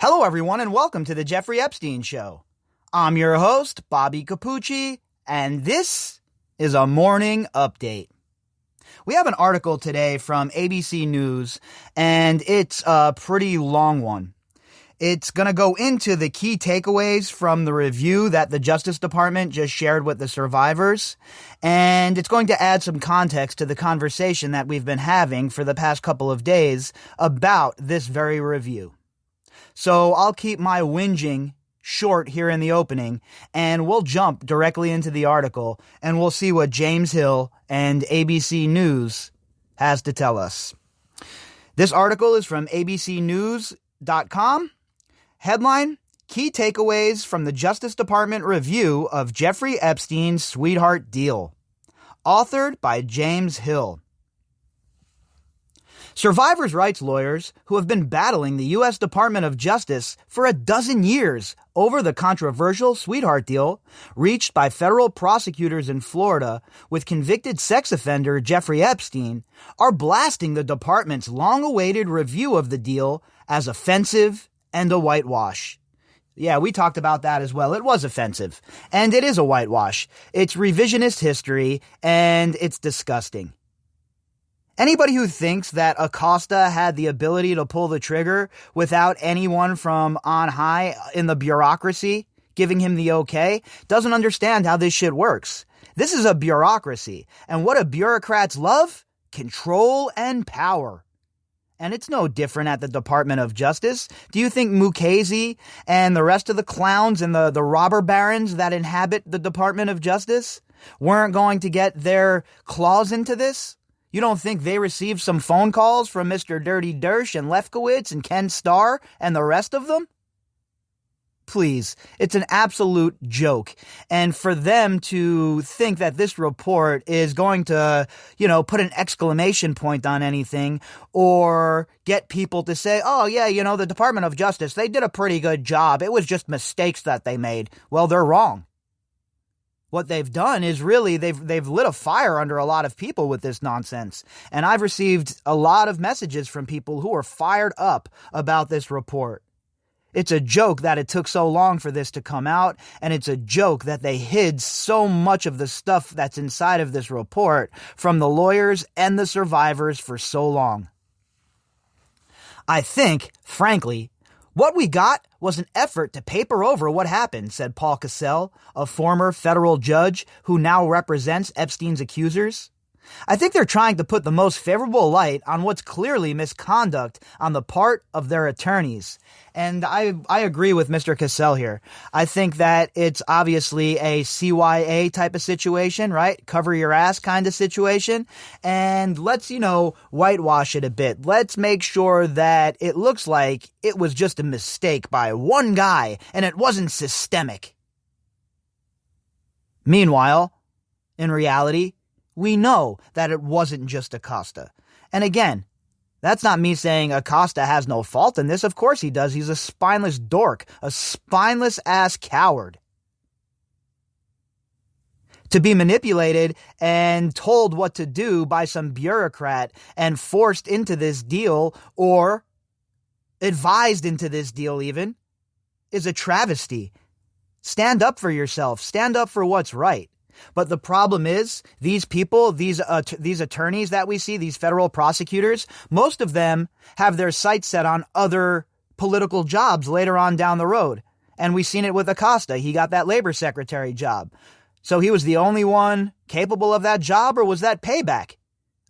Hello, everyone, and welcome to the Jeffrey Epstein Show. I'm your host, Bobbycapucci, and this is a morning update. We have an article today from ABC News, and it's a pretty long one. It's going to go into the key takeaways from the review that the Justice Department just shared with the survivors, and it's going to add some context to the conversation that we've been having for the past couple of days about this very review. So I'll keep my whinging short here in the opening, and we'll jump directly into the article, and we'll see what James Hill and ABC News has to tell us. This article is from abcnews.com. Headline, Key Takeaways from the Justice Department Review of Jeffrey Epstein's Sweetheart Deal. Authored by James Hill. Survivors' rights lawyers who have been battling the U.S. Department of Justice for a dozen years over the controversial sweetheart deal reached by federal prosecutors in Florida with convicted sex offender Jeffrey Epstein are blasting the department's long-awaited review of the deal as offensive and a whitewash. Yeah, we talked about that as well. It was offensive, and it is a whitewash. It's revisionist history, and it's disgusting. Anybody who thinks that Acosta had the ability to pull the trigger without anyone from on high in the bureaucracy giving him the okay doesn't understand how this shit works. This is a bureaucracy, and what do bureaucrats love? Control and power. And it's no different at the Department of Justice. Do you think Mukasey and the rest of the clowns and the robber barons that inhabit the Department of Justice weren't going to get their claws into this? You don't think they received some phone calls from Mr. Dirty Dersh and Lefkowitz and Ken Starr and the rest of them? Please, it's an absolute joke. And for them to think that this report is going to, put an exclamation point on anything or get people to say, oh, yeah, the Department of Justice, they did a pretty good job. It was just mistakes that they made. Well, they're wrong. What they've done is really they've lit a fire under a lot of people with this nonsense. And I've received a lot of messages from people who are fired up about this report. It's a joke that it took so long for this to come out, and it's a joke that they hid so much of the stuff that's inside of this report from the lawyers and the survivors for so long. I think, frankly, what we got was an effort to paper over what happened, said Paul Cassell, a former federal judge who now represents Epstein's accusers. I think they're trying to put the most favorable light on what's clearly misconduct on the part of their attorneys. And I agree with Mr. Cassell here. I think that it's obviously a CYA type of situation, right? Cover your ass kind of situation. And let's, whitewash it a bit. Let's make sure that it looks like it was just a mistake by one guy and it wasn't systemic. Meanwhile, in reality, we know that it wasn't just Acosta. And again, that's not me saying Acosta has no fault in this. Of course he does. He's a spineless dork, a spineless ass coward. To be manipulated and told what to do by some bureaucrat and forced into this deal or advised into this deal even is a travesty. Stand up for yourself. Stand up for what's right. But the problem is, these people, these attorneys that we see, these federal prosecutors, most of them have their sights set on other political jobs later on down the road. And we've seen it with Acosta. He got that labor secretary job. So he was the only one capable of that job, or was that payback?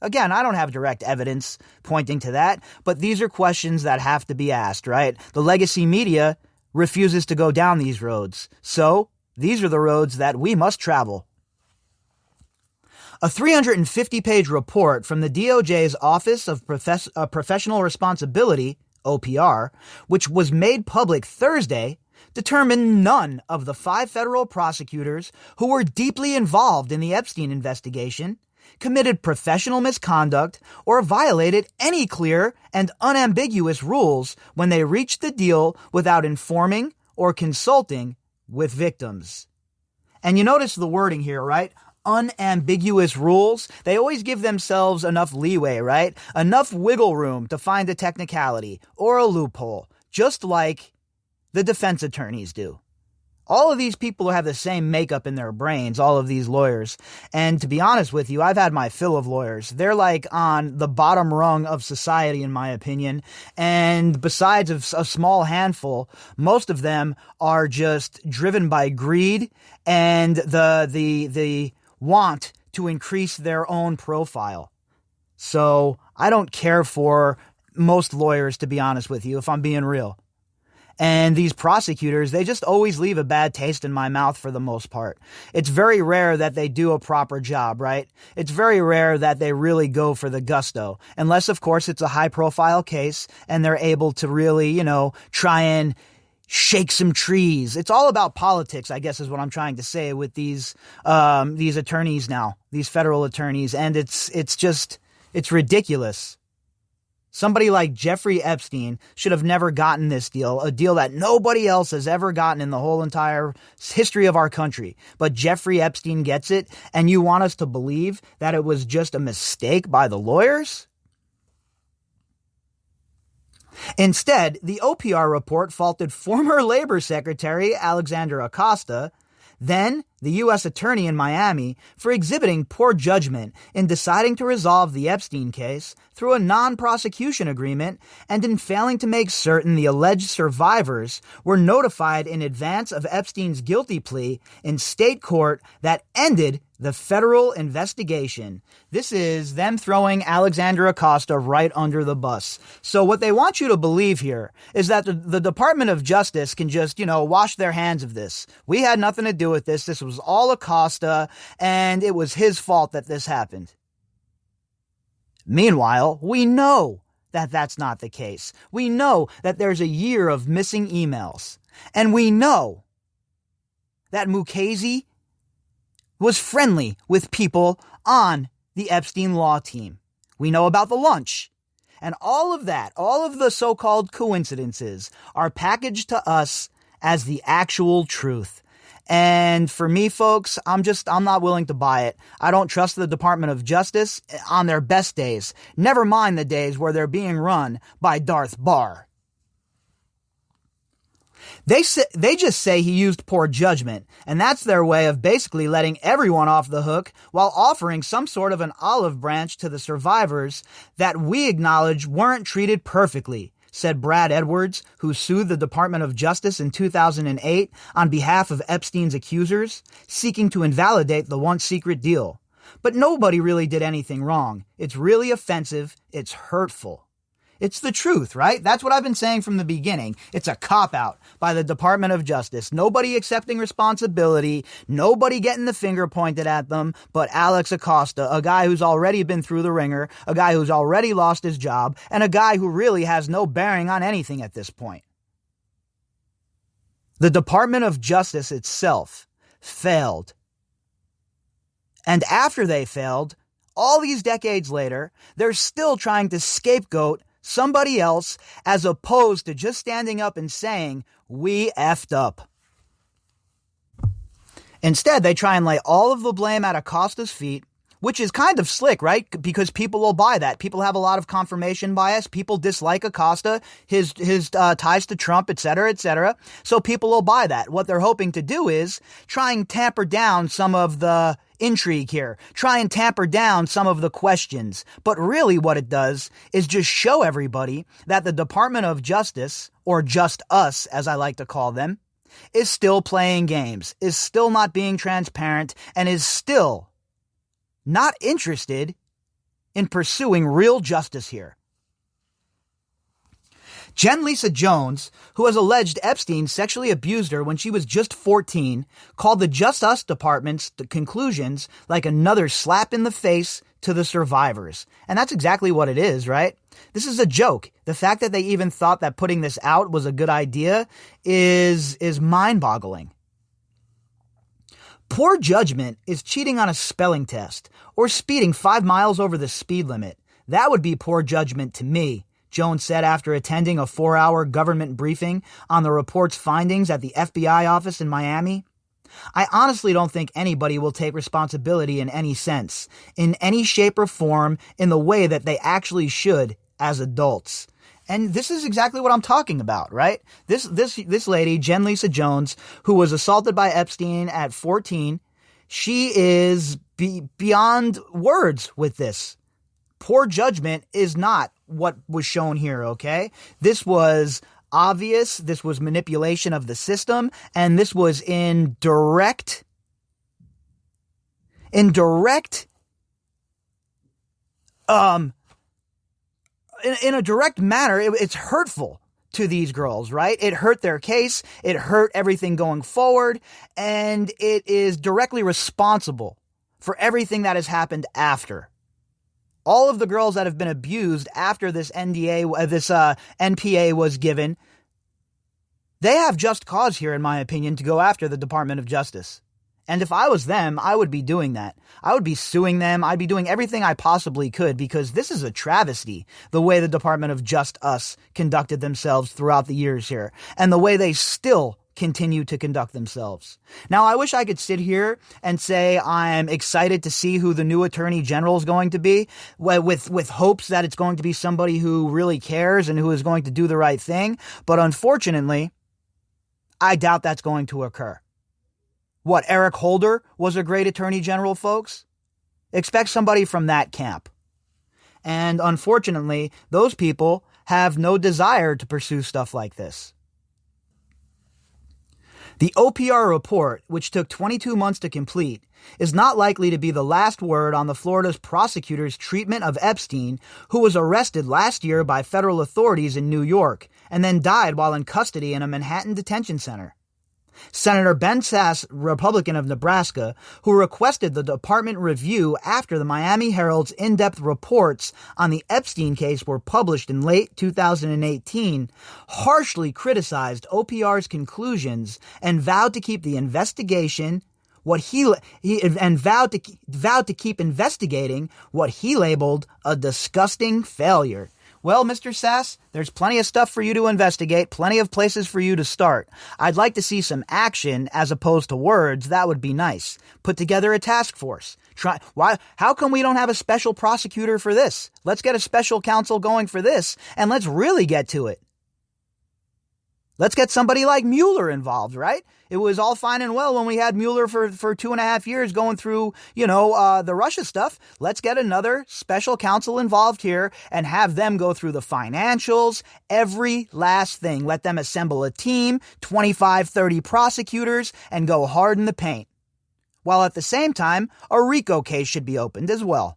Again, I don't have direct evidence pointing to that, but these are questions that have to be asked, right? The legacy media refuses to go down these roads. So these are the roads that we must travel. A 350-page report from the DOJ's Office of Professional Responsibility, OPR, which was made public Thursday, determined none of the 5 federal prosecutors who were deeply involved in the Epstein investigation committed professional misconduct or violated any clear and unambiguous rules when they reached the deal without informing or consulting with victims. And you notice the wording here, right? Unambiguous rules. They always give themselves enough leeway, right? Enough wiggle room to find a technicality or a loophole, just like the defense attorneys do. All of these people have the same makeup in their brains, all of these lawyers. And to be honest with you, I've had my fill of lawyers. They're like on the bottom rung of society, in my opinion. And besides a small handful, most of them are just driven by greed and the want to increase their own profile. So I don't care for most lawyers, to be honest with you, if I'm being real. And these prosecutors, they just always leave a bad taste in my mouth for the most part. It's very rare that they do a proper job, right? It's very rare that they really go for the gusto. Unless, of course, it's a high-profile case and they're able to really, try and shake some trees. It's all about politics, I guess is what I'm trying to say with these attorneys now, these federal attorneys. And it's ridiculous. Somebody like Jeffrey Epstein should have never gotten this deal, a deal that nobody else has ever gotten in the whole entire history of our country. But Jeffrey Epstein gets it, and you want us to believe that it was just a mistake by the lawyers? Instead, the OPR report faulted former Labor Secretary Alexandra Acosta, then the U.S. Attorney in Miami, for exhibiting poor judgment in deciding to resolve the Epstein case through a non-prosecution agreement and in failing to make certain the alleged survivors were notified in advance of Epstein's guilty plea in state court that ended the federal investigation. This is them throwing Alexandra Acosta right under the bus. So what they want you to believe here is that the Department of Justice can just, wash their hands of this. We had nothing to do with this. This was all Acosta, and it was his fault that this happened. Meanwhile, we know that that's not the case. We know that there's a year of missing emails. And we know that Mukasey was friendly with people on the Epstein law team. We know about the lunch. And all of that, all of the so-called coincidences are packaged to us as the actual truth. And for me, folks, I'm not willing to buy it. I don't trust the Department of Justice on their best days. Never mind the days where they're being run by Darth Barr. They just say he used poor judgment, and that's their way of basically letting everyone off the hook while offering some sort of an olive branch to the survivors that we acknowledge weren't treated perfectly, said Brad Edwards, who sued the Department of Justice in 2008 on behalf of Epstein's accusers, seeking to invalidate the once secret deal. But nobody really did anything wrong. It's really offensive. It's hurtful. It's the truth, right? That's what I've been saying from the beginning. It's a cop-out by the Department of Justice. Nobody accepting responsibility, nobody getting the finger pointed at them, but Alex Acosta, a guy who's already been through the ringer, a guy who's already lost his job, and a guy who really has no bearing on anything at this point. The Department of Justice itself failed. And after they failed, all these decades later, they're still trying to scapegoat somebody else as opposed to just standing up and saying, we effed up. Instead, they try and lay all of the blame at Acosta's feet, which is kind of slick, right? Because people will buy that. People have a lot of confirmation bias. People dislike Acosta, his ties to Trump, et cetera, so people will buy that. What they're hoping to do is try and tamper down some of the intrigue here, try and tamper down some of the questions. But really what it does is just show everybody that the Department of Justice, or just us, as I like to call them, is still playing games, is still not being transparent, and is still not interested in pursuing real justice here. Jen Lisa Jones, who has alleged Epstein sexually abused her when she was just 14, called the Just Us Department's conclusions like another slap in the face to the survivors. And that's exactly what it is, right? This is a joke. The fact that they even thought that putting this out was a good idea is mind-boggling. Poor judgment is cheating on a spelling test or speeding 5 miles over the speed limit. That would be poor judgment to me, Jones said after attending a 4-hour government briefing on the report's findings at the FBI office in Miami. I honestly don't think anybody will take responsibility in any sense, in any shape or form, in the way that they actually should as adults. And this is exactly what I'm talking about, right? This lady, Jen Lisa Jones, who was assaulted by Epstein at 14, she is beyond words with this. Poor judgment is not what was shown here, okay? This was obvious, this was manipulation of the system, and this was in a direct manner. It's hurtful to these girls, right? It hurt their case, it hurt everything going forward, and it is directly responsible for everything that has happened after. All of the girls that have been abused after this NPA was given, they have just cause here, in my opinion, to go after the Department of Justice. And if I was them, I would be doing that. I would be suing them. I'd be doing everything I possibly could, because this is a travesty, the way the Department of Justice conducted themselves throughout the years here, and the way they still continue to conduct themselves. Now, I wish I could sit here and say I'm excited to see who the new Attorney General is going to be, with hopes that it's going to be somebody who really cares and who is going to do the right thing. But unfortunately, I doubt that's going to occur. What, Eric Holder was a great Attorney General, folks? Expect somebody from that camp. And unfortunately, those people have no desire to pursue stuff like this. The OPR report, which took 22 months to complete, is not likely to be the last word on the Florida's prosecutors' treatment of Epstein, who was arrested last year by federal authorities in New York and then died while in custody in a Manhattan detention center. Senator Ben Sasse, Republican of Nebraska, who requested the department review after the Miami Herald's in-depth reports on the Epstein case were published in late 2018, harshly criticized OPR's conclusions and vowed to keep the investigation vowed to keep investigating what he labeled a disgusting failure. Well, Mr. Sasse, there's plenty of stuff for you to investigate, plenty of places for you to start. I'd like to see some action as opposed to words. That would be nice. Put together a task force. How come we don't have a special prosecutor for this? Let's get a special counsel going for this, and let's really get to it. Let's get somebody like Mueller involved, right? It was all fine and well when we had Mueller for 2.5 years going through, the Russia stuff. Let's get another special counsel involved here and have them go through the financials, every last thing. Let them assemble a team, 25, 30 prosecutors, and go hard in the paint. While at the same time, a RICO case should be opened as well.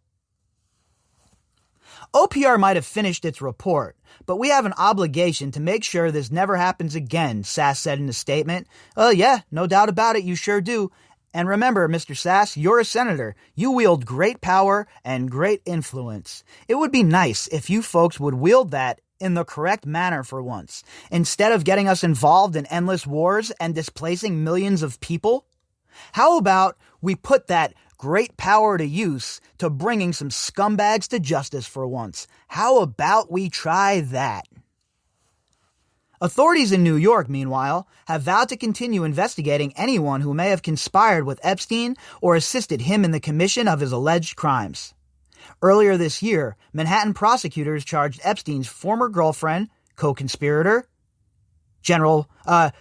OPR might have finished its report, but we have an obligation to make sure this never happens again, Sasse said in a statement. Yeah, no doubt about it, you sure do. And remember, Mr. Sasse, you're a senator. You wield great power and great influence. It would be nice if you folks would wield that in the correct manner for once. Instead of getting us involved in endless wars and displacing millions of people, how about we put that great power to use to bringing some scumbags to justice for once? How about we try that? Authorities in New York, meanwhile, have vowed to continue investigating anyone who may have conspired with Epstein or assisted him in the commission of his alleged crimes. Earlier this year, Manhattan prosecutors charged Epstein's former girlfriend, co-conspirator,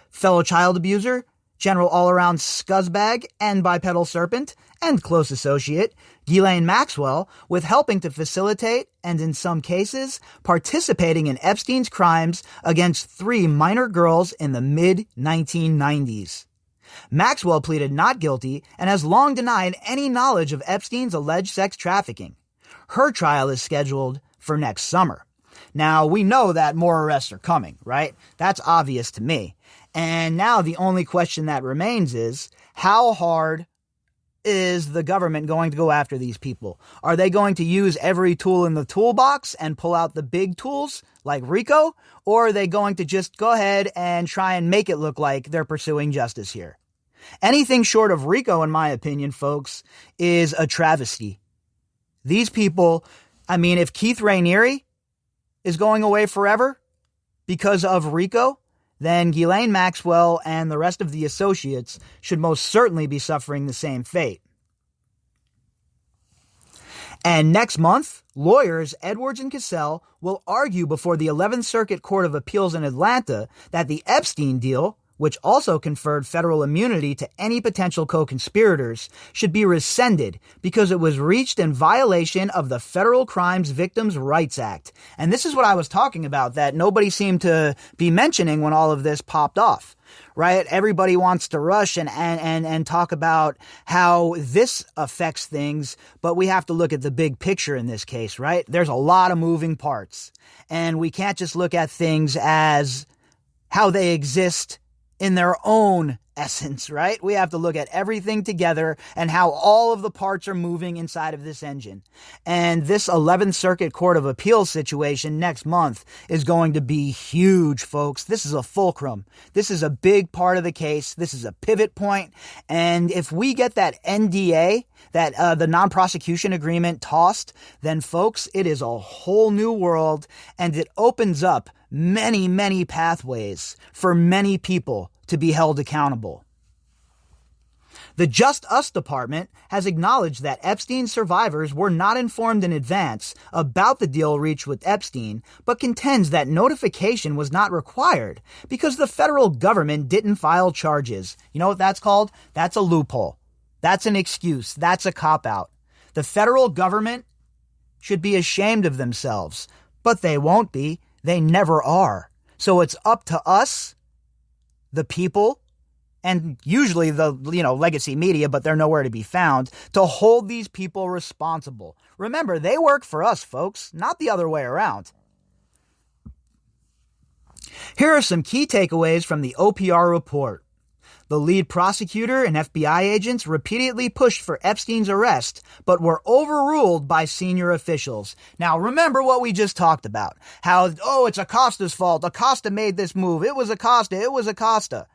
fellow child abuser, general all-around scuzzbag and bipedal serpent, and close associate, Ghislaine Maxwell, with helping to facilitate and, in some cases, participating in Epstein's crimes against 3 minor girls in the mid-1990s. Maxwell pleaded not guilty and has long denied any knowledge of Epstein's alleged sex trafficking. Her trial is scheduled for next summer. Now, we know that more arrests are coming, right? That's obvious to me. And now the only question that remains is, how hard is the government going to go after these people? Are they going to use every tool in the toolbox and pull out the big tools like RICO? Or are they going to just go ahead and try and make it look like they're pursuing justice here? Anything short of RICO, in my opinion, folks, is a travesty. These people, if Keith Raniere is going away forever because of RICO, then Ghislaine Maxwell and the rest of the associates should most certainly be suffering the same fate. And next month, lawyers Edwards and Cassell will argue before the 11th Circuit Court of Appeals in Atlanta that the Epstein deal, which also conferred federal immunity to any potential co-conspirators, should be rescinded because it was reached in violation of the Federal Crimes Victims' Rights Act. And this is what I was talking about that nobody seemed to be mentioning when all of this popped off. Right? Everybody wants to rush and talk about how this affects things, but we have to look at the big picture in this case, right? There's a lot of moving parts, and we can't just look at things as how they exist in their own essence, right? We have to look at everything together and how all of the parts are moving inside of this engine. And this 11th Circuit Court of Appeals situation next month is going to be huge, folks. This is a fulcrum. This is a big part of the case. This is a pivot point. And if we get that NDA, the non-prosecution agreement tossed, then folks, it is a whole new world, and it opens up many, many pathways for many people to be held accountable. The Just Us Department has acknowledged that Epstein's survivors were not informed in advance about the deal reached with Epstein, but contends that notification was not required because the federal government didn't file charges. You know what that's called? That's a loophole. That's an excuse. That's a cop-out. The federal government should be ashamed of themselves, but they won't be. They never are. So it's up to us, the people, and usually the, legacy media, but they're nowhere to be found, to hold these people responsible. Remember, they work for us, folks, not the other way around. Here are some key takeaways from the OPR report. The lead prosecutor and FBI agents repeatedly pushed for Epstein's arrest, but were overruled by senior officials. Now, remember what we just talked about. How, it's Acosta's fault. Acosta made this move. It was Acosta.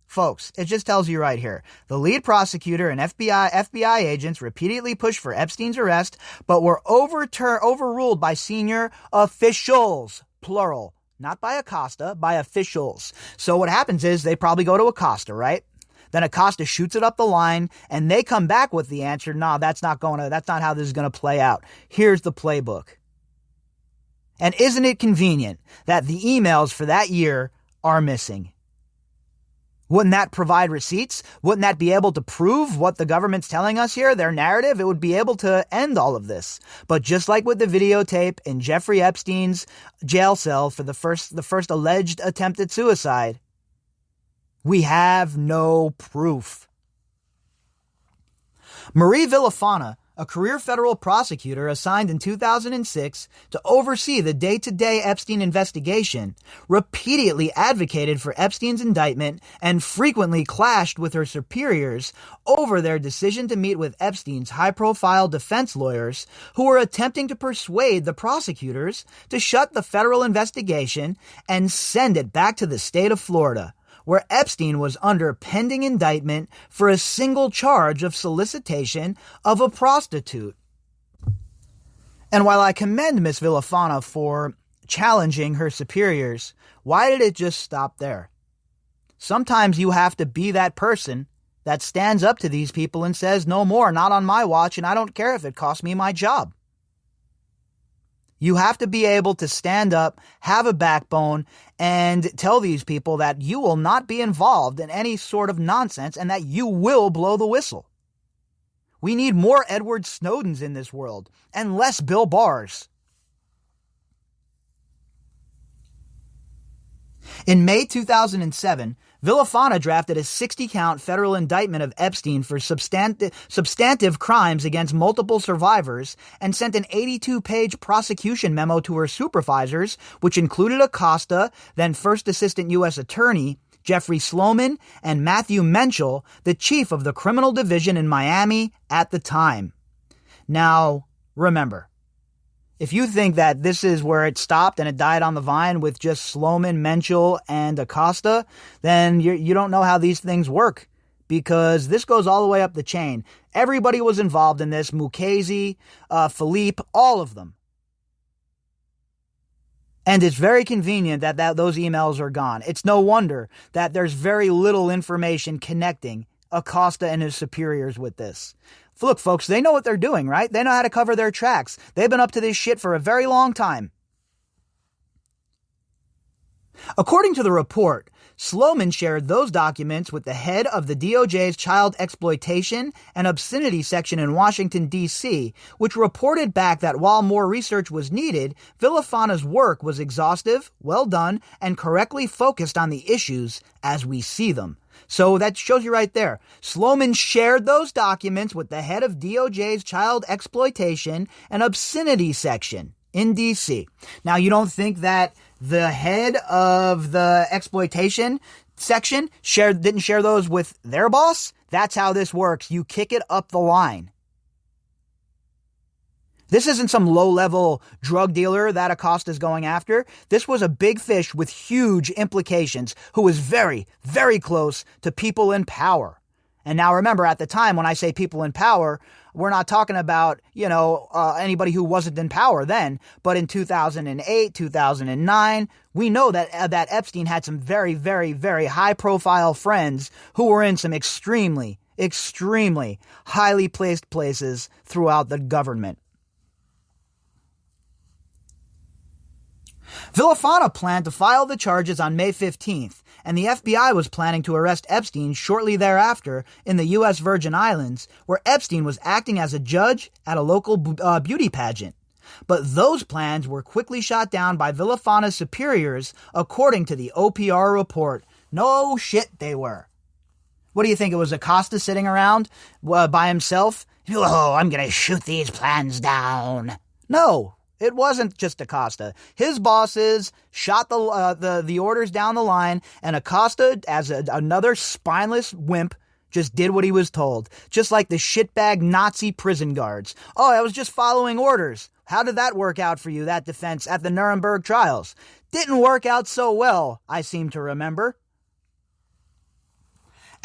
Folks, it just tells you right here. The lead prosecutor and FBI agents repeatedly pushed for Epstein's arrest, but were overruled by senior officials, plural. Not by Acosta, by officials. So what happens is they probably go to Acosta, right? Then Acosta shoots it up the line, and they come back with the answer, no, that's not how this is going to play out. Here's the playbook. And isn't it convenient that the emails for that year are missing? Wouldn't that provide receipts? Wouldn't that be able to prove what the government's telling us here, their narrative? It would be able to end all of this. But just like with the videotape in Jeffrey Epstein's jail cell for the first alleged attempted suicide, we have no proof. Marie Villafana, a career federal prosecutor assigned in 2006 to oversee the day-to-day Epstein investigation, repeatedly advocated for Epstein's indictment and frequently clashed with her superiors over their decision to meet with Epstein's high-profile defense lawyers who were attempting to persuade the prosecutors to shut the federal investigation and send it back to the state of Florida, where Epstein was under pending indictment for a single charge of solicitation of a prostitute. And while I commend Ms. Villafana for challenging her superiors, why did it just stop there? Sometimes you have to be that person that stands up to these people and says, no more, not on my watch, and I don't care if it costs me my job. You have to be able to stand up, have a backbone, and tell these people that you will not be involved in any sort of nonsense and that you will blow the whistle. We need more Edward Snowdens in this world and less Bill Barrs. In May 2007, Villafana drafted a 60-count federal indictment of Epstein for substantive crimes against multiple survivors and sent an 82-page prosecution memo to her supervisors, which included Acosta, then First Assistant U.S. Attorney Jeffrey Sloman, and Matthew Menchel, the chief of the criminal division in Miami at the time. Now, remember, if you think that this is where it stopped and it died on the vine with just Sloman, Menchel, and Acosta, then you don't know how these things work, because this goes all the way up the chain. Everybody was involved in this. Mukasey, Philippe, all of them. And it's very convenient that those emails are gone. It's no wonder that there's very little information connecting Acosta and his superiors with this. Look, folks, they know what they're doing, right? They know how to cover their tracks. They've been up to this shit for a very long time. According to the report, Sloman shared those documents with the head of the DOJ's Child Exploitation and Obscenity section in Washington, D.C., which reported back that while more research was needed, Villafana's work was exhaustive, well done, and correctly focused on the issues as we see them. So that shows you right there. Sloman shared those documents with the head of DOJ's Child Exploitation and Obscenity section in D.C. Now, you don't think that the head of the exploitation section didn't share those with their boss? That's how this works. You kick it up the line. This isn't some low-level drug dealer that Acosta's going after. This was a big fish with huge implications who was very, very close to people in power. And now remember, at the time when I say people in power, we're not talking about, anybody who wasn't in power then. But in 2008, 2009, we know that Epstein had some very, very, very high-profile friends who were in some extremely, extremely highly placed places throughout the government. Villafana planned to file the charges on May 15th, and the FBI was planning to arrest Epstein shortly thereafter in the U.S. Virgin Islands, where Epstein was acting as a judge at a local beauty pageant. But those plans were quickly shot down by Villafana's superiors, according to the OPR report. No shit, they were. What do you think? It was Acosta sitting around by himself? Oh, I'm going to shoot these plans down. No. It wasn't just Acosta. His bosses shot the orders down the line, and Acosta, as another spineless wimp, just did what he was told. Just like the shitbag Nazi prison guards. Oh, I was just following orders. How did that work out for you, that defense, at the Nuremberg trials? Didn't work out so well, I seem to remember.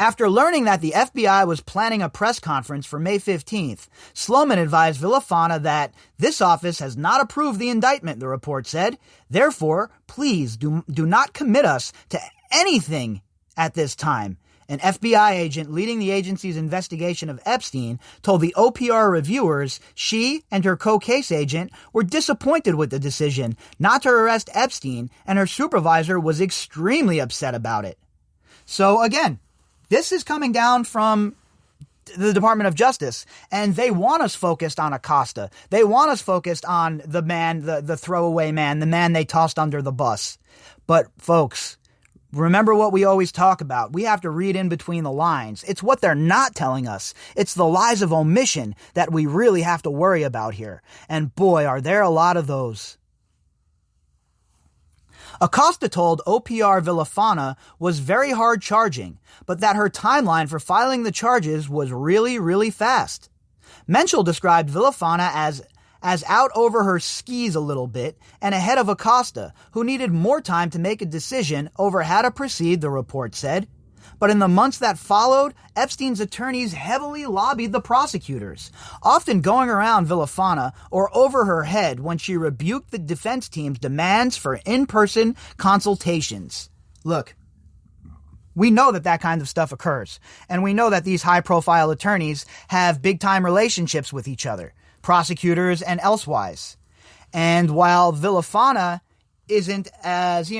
After learning that the FBI was planning a press conference for May 15th, Sloman advised Villafana that this office has not approved the indictment, the report said. Therefore, please do not commit us to anything at this time. An FBI agent leading the agency's investigation of Epstein told the OPR reviewers she and her co-case agent were disappointed with the decision not to arrest Epstein, and her supervisor was extremely upset about it. So again, this is coming down from the Department of Justice, and they want us focused on Acosta. They want us focused on the man, the throwaway man, the man they tossed under the bus. But folks, remember what we always talk about. We have to read in between the lines. It's what they're not telling us. It's the lies of omission that we really have to worry about here. And boy, are there a lot of those. Acosta told OPR Villafana was very hard charging, but that her timeline for filing the charges was really, really fast. Menschel described Villafana as out over her skis a little bit and ahead of Acosta, who needed more time to make a decision over how to proceed, the report said. But in the months that followed, Epstein's attorneys heavily lobbied the prosecutors, often going around Villafana or over her head when she rebuked the defense team's demands for in-person consultations. Look, we know that kind of stuff occurs, and we know that these high-profile attorneys have big-time relationships with each other, prosecutors and elsewise. And while Villafana isn't as,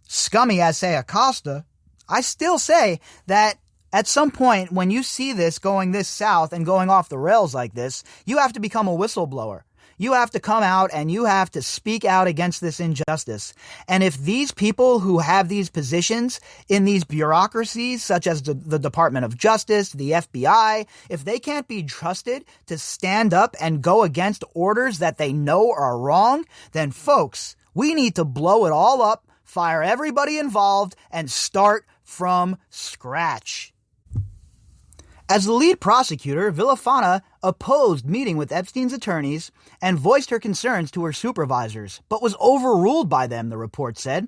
scummy as, say, Acosta, I still say that at some point when you see this going this south and going off the rails like this, you have to become a whistleblower. You have to come out and you have to speak out against this injustice. And if these people who have these positions in these bureaucracies, such as the Department of Justice, the FBI, if they can't be trusted to stand up and go against orders that they know are wrong, then folks, we need to blow it all up, fire everybody involved, and start from scratch. As the lead prosecutor, Villafana opposed meeting with Epstein's attorneys and voiced her concerns to her supervisors, but was overruled by them, the report said,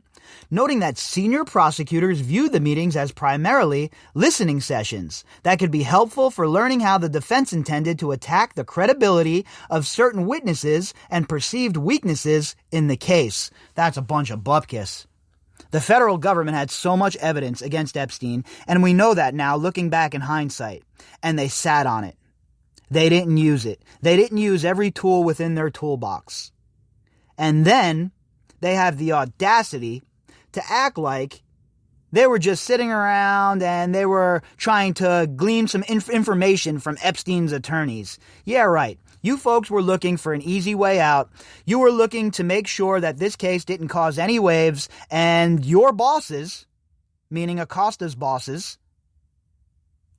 noting that senior prosecutors viewed the meetings as primarily listening sessions that could be helpful for learning how the defense intended to attack the credibility of certain witnesses and perceived weaknesses in the case. That's a bunch of bupkis. The federal government had so much evidence against Epstein, and we know that now looking back in hindsight, and they sat on it. They didn't use it. They didn't use every tool within their toolbox. And then they have the audacity to act like they were just sitting around and they were trying to glean some information from Epstein's attorneys. Yeah, right. You folks were looking for an easy way out. You were looking to make sure that this case didn't cause any waves, and your bosses, meaning Acosta's bosses,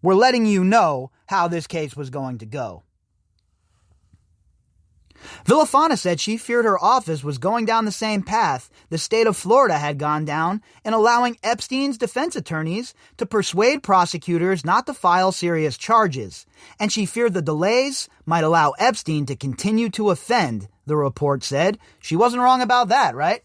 were letting you know how this case was going to go. Villafana said she feared her office was going down the same path the state of Florida had gone down in allowing Epstein's defense attorneys to persuade prosecutors not to file serious charges, and she feared the delays might allow Epstein to continue to offend, the report said. She wasn't wrong about that, right?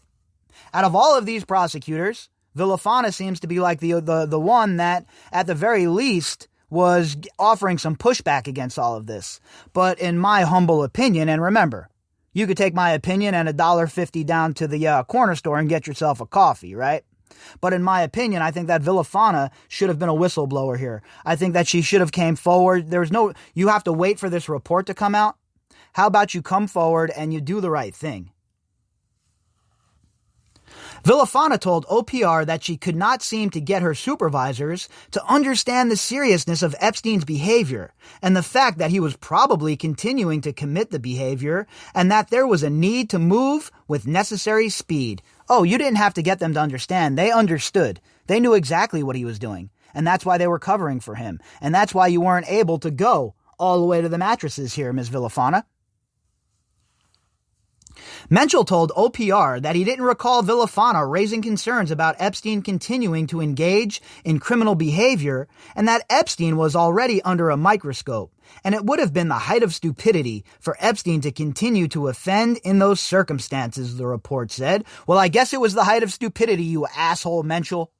Out of all of these prosecutors, Villafana seems to be like the one that, at the very least, was offering some pushback against all of this. But in my humble opinion, and remember, you could take my opinion and $1.50 down to the corner store and get yourself a coffee, right? But in my opinion, I think that Villafana should have been a whistleblower here. I think that she should have came forward. You have to wait for this report to come out. How about you come forward and you do the right thing? Villafana told OPR that she could not seem to get her supervisors to understand the seriousness of Epstein's behavior and the fact that he was probably continuing to commit the behavior and that there was a need to move with necessary speed. Oh, you didn't have to get them to understand. They understood. They knew exactly what he was doing. And that's why they were covering for him. And that's why you weren't able to go all the way to the mattresses here, Ms. Villafana. Menschel told OPR that he didn't recall Villafana raising concerns about Epstein continuing to engage in criminal behavior and that Epstein was already under a microscope, and it would have been the height of stupidity for Epstein to continue to offend in those circumstances, the report said. Well, I guess it was the height of stupidity, you asshole, Menschel,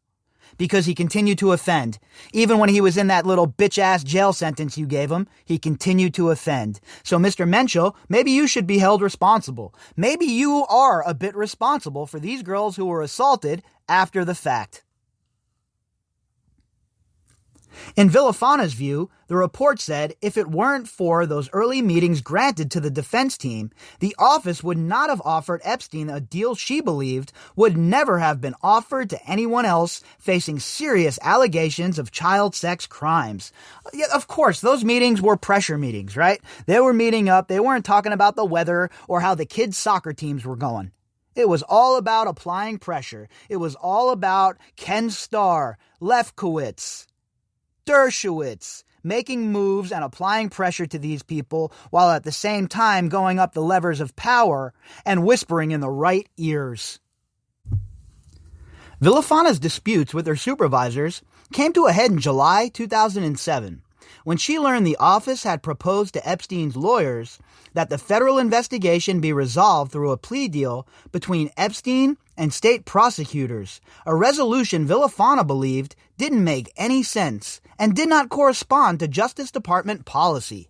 because he continued to offend. Even when he was in that little bitch-ass jail sentence you gave him, he continued to offend. So, Mr. Menschel, maybe you should be held responsible. Maybe you are a bit responsible for these girls who were assaulted after the fact. In Villafana's view, the report said if it weren't for those early meetings granted to the defense team, the office would not have offered Epstein a deal she believed would never have been offered to anyone else facing serious allegations of child sex crimes. Yeah, of course, those meetings were pressure meetings, right? They were meeting up. They weren't talking about the weather or how the kids' soccer teams were going. It was all about applying pressure. It was all about Ken Starr, Lefkowitz, Dershowitz, making moves and applying pressure to these people while at the same time going up the levers of power and whispering in the right ears. Villafana's disputes with her supervisors came to a head in July 2007 when she learned the office had proposed to Epstein's lawyers that the federal investigation be resolved through a plea deal between Epstein and state prosecutors, a resolution Villafana believed didn't make any sense and did not correspond to Justice Department policy.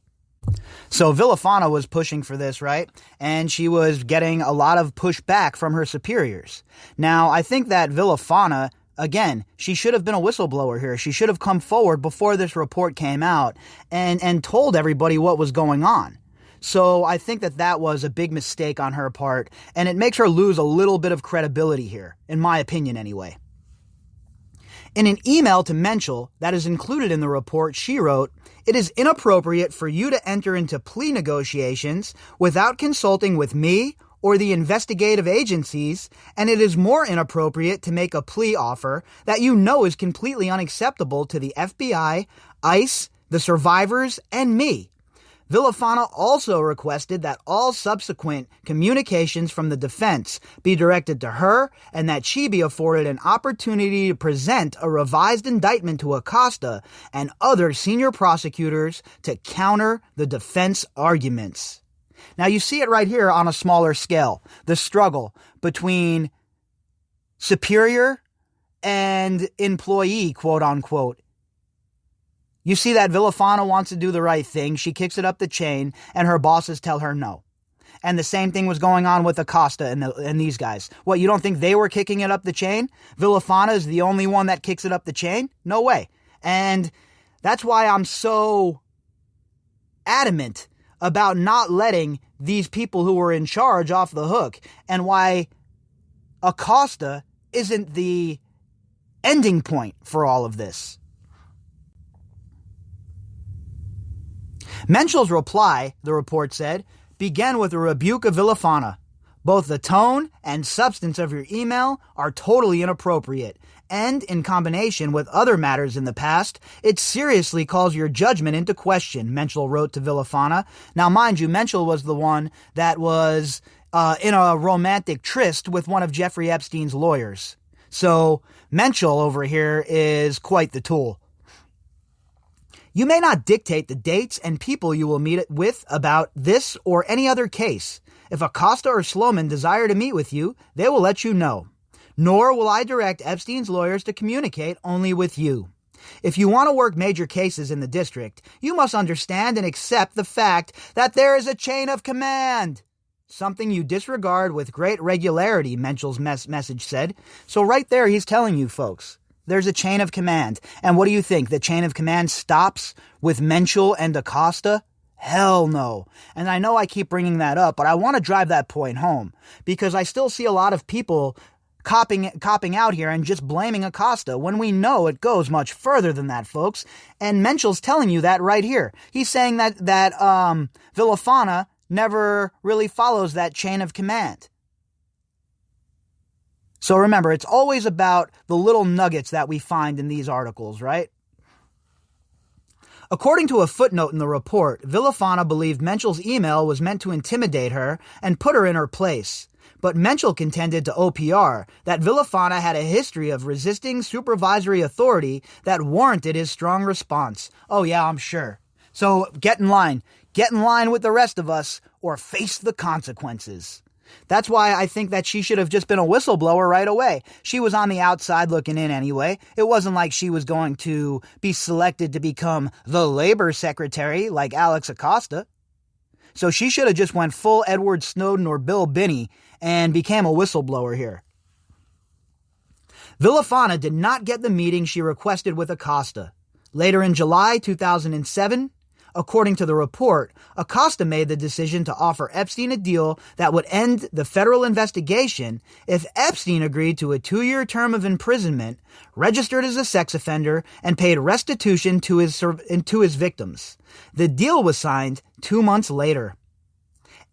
So Villafana was pushing for this, right? And she was getting a lot of pushback from her superiors. Now, I think that Villafana, again, she should have been a whistleblower here. She should have come forward before this report came out and told everybody what was going on. So I think that was a big mistake on her part, and it makes her lose a little bit of credibility here, in my opinion anyway. In an email to Menschel that is included in the report, she wrote, "It is inappropriate for you to enter into plea negotiations without consulting with me or the investigative agencies, and it is more inappropriate to make a plea offer that you know is completely unacceptable to the FBI, ICE, the survivors, and me." Villafana also requested that all subsequent communications from the defense be directed to her and that she be afforded an opportunity to present a revised indictment to Acosta and other senior prosecutors to counter the defense arguments. Now you see it right here on a smaller scale, the struggle between superior and employee, quote unquote. You see that Villafana wants to do the right thing. She kicks it up the chain, and her bosses tell her no. And the same thing was going on with Acosta and these guys. What, you don't think they were kicking it up the chain? Villafana is the only one that kicks it up the chain? No way. And that's why I'm so adamant about not letting these people who were in charge off the hook, and why Acosta isn't the ending point for all of this. Menchel's reply, the report said, began with a rebuke of Villafana. Both the tone and substance of your email are totally inappropriate, and in combination with other matters in the past, it seriously calls your judgment into question, Menchel wrote to Villafana. Now, mind you, Menchel was the one that was in a romantic tryst with one of Jeffrey Epstein's lawyers. So Menchel over here is quite the tool. You may not dictate the dates and people you will meet with about this or any other case. If Acosta or Sloman desire to meet with you, they will let you know. Nor will I direct Epstein's lawyers to communicate only with you. If you want to work major cases in the district, you must understand and accept the fact that there is a chain of command. Something you disregard with great regularity, Menchel's message said. So right there, he's telling you folks, there's a chain of command. And what do you think? The chain of command stops with Menchel and Acosta? Hell no. And I know I keep bringing that up, but I want to drive that point home because I still see a lot of people copping out here and just blaming Acosta when we know it goes much further than that, folks. And Menchel's telling you that right here. He's saying that Villafana never really follows that chain of command. So remember, it's always about the little nuggets that we find in these articles, right? According to a footnote in the report, Villafana believed Menchel's email was meant to intimidate her and put her in her place. But Menchel contended to OPR that Villafana had a history of resisting supervisory authority that warranted his strong response. Oh yeah, I'm sure. So get in line. Get in line with the rest of us or face the consequences. That's why I think that she should have just been a whistleblower right away. She was on the outside looking in anyway. It wasn't like she was going to be selected to become the labor secretary like Alex Acosta. So she should have just went full Edward Snowden or Bill Binney and became a whistleblower here. Villafana did not get the meeting she requested with Acosta. Later in July 2007, according to the report, Acosta made the decision to offer Epstein a deal that would end the federal investigation if Epstein agreed to a 2-year term of imprisonment, registered as a sex offender, and paid restitution to his victims. The deal was signed 2 months later.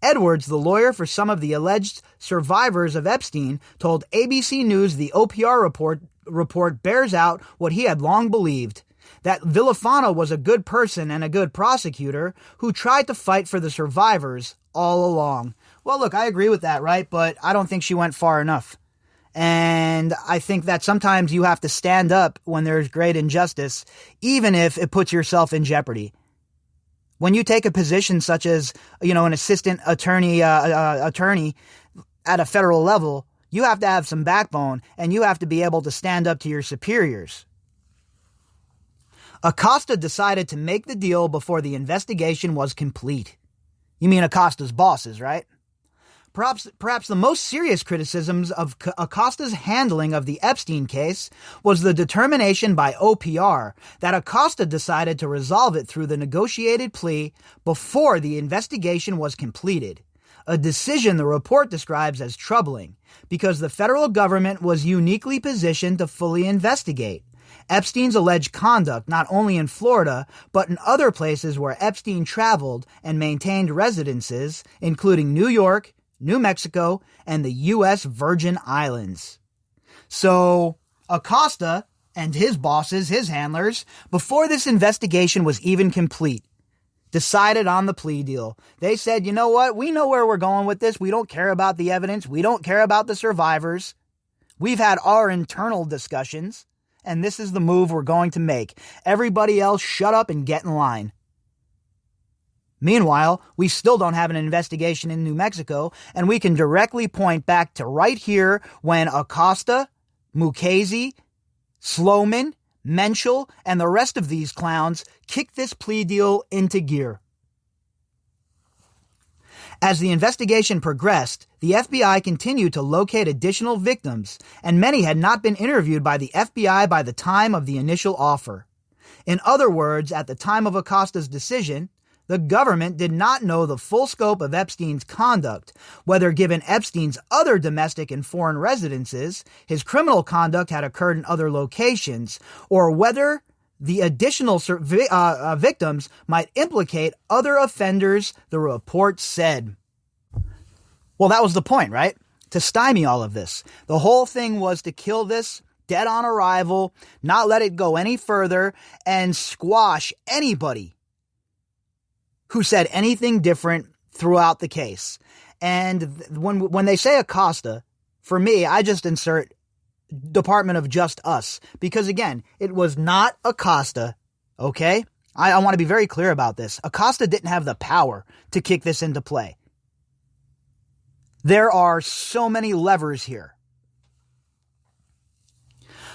Edwards, the lawyer for some of the alleged survivors of Epstein, told ABC News the OPR report bears out what he had long believed, that Villafana was a good person and a good prosecutor who tried to fight for the survivors all along. Well, look, I agree with that, right? But I don't think she went far enough. And I think that sometimes you have to stand up when there's great injustice, even if it puts yourself in jeopardy. When you take a position such as, an assistant attorney at a federal level, you have to have some backbone and you have to be able to stand up to your superiors. Acosta decided to make the deal before the investigation was complete. You mean Acosta's bosses, right? Perhaps the most serious criticisms of Acosta's handling of the Epstein case was the determination by OPR that Acosta decided to resolve it through the negotiated plea before the investigation was completed. A decision the report describes as troubling because the federal government was uniquely positioned to fully investigate Epstein's alleged conduct not only in Florida, but in other places where Epstein traveled and maintained residences, including New York, New Mexico, and the U.S. Virgin Islands. So Acosta and his bosses, his handlers, before this investigation was even complete, decided on the plea deal. They said, you know what? We know where we're going with this. We don't care about the evidence. We don't care about the survivors. We've had our internal discussions, and this is the move we're going to make. Everybody else, shut up and get in line. Meanwhile, we still don't have an investigation in New Mexico, and we can directly point back to right here when Acosta, Mukasey, Sloman, Menchel, and the rest of these clowns kicked this plea deal into gear. As the investigation progressed, the FBI continued to locate additional victims, and many had not been interviewed by the FBI by the time of the initial offer. In other words, at the time of Acosta's decision, the government did not know the full scope of Epstein's conduct, whether given Epstein's other domestic and foreign residences, his criminal conduct had occurred in other locations, or whether the additional victims might implicate other offenders, the report said. Well, that was the point, right? To stymie all of this. The whole thing was to kill this dead on arrival, not let it go any further, and squash anybody who said anything different throughout the case. And when they say Acosta, for me, I just insert Department of Just Us. Because again, it was not Acosta, okay? I want to be very clear about this. Acosta didn't have the power to kick this into play. There are so many levers here.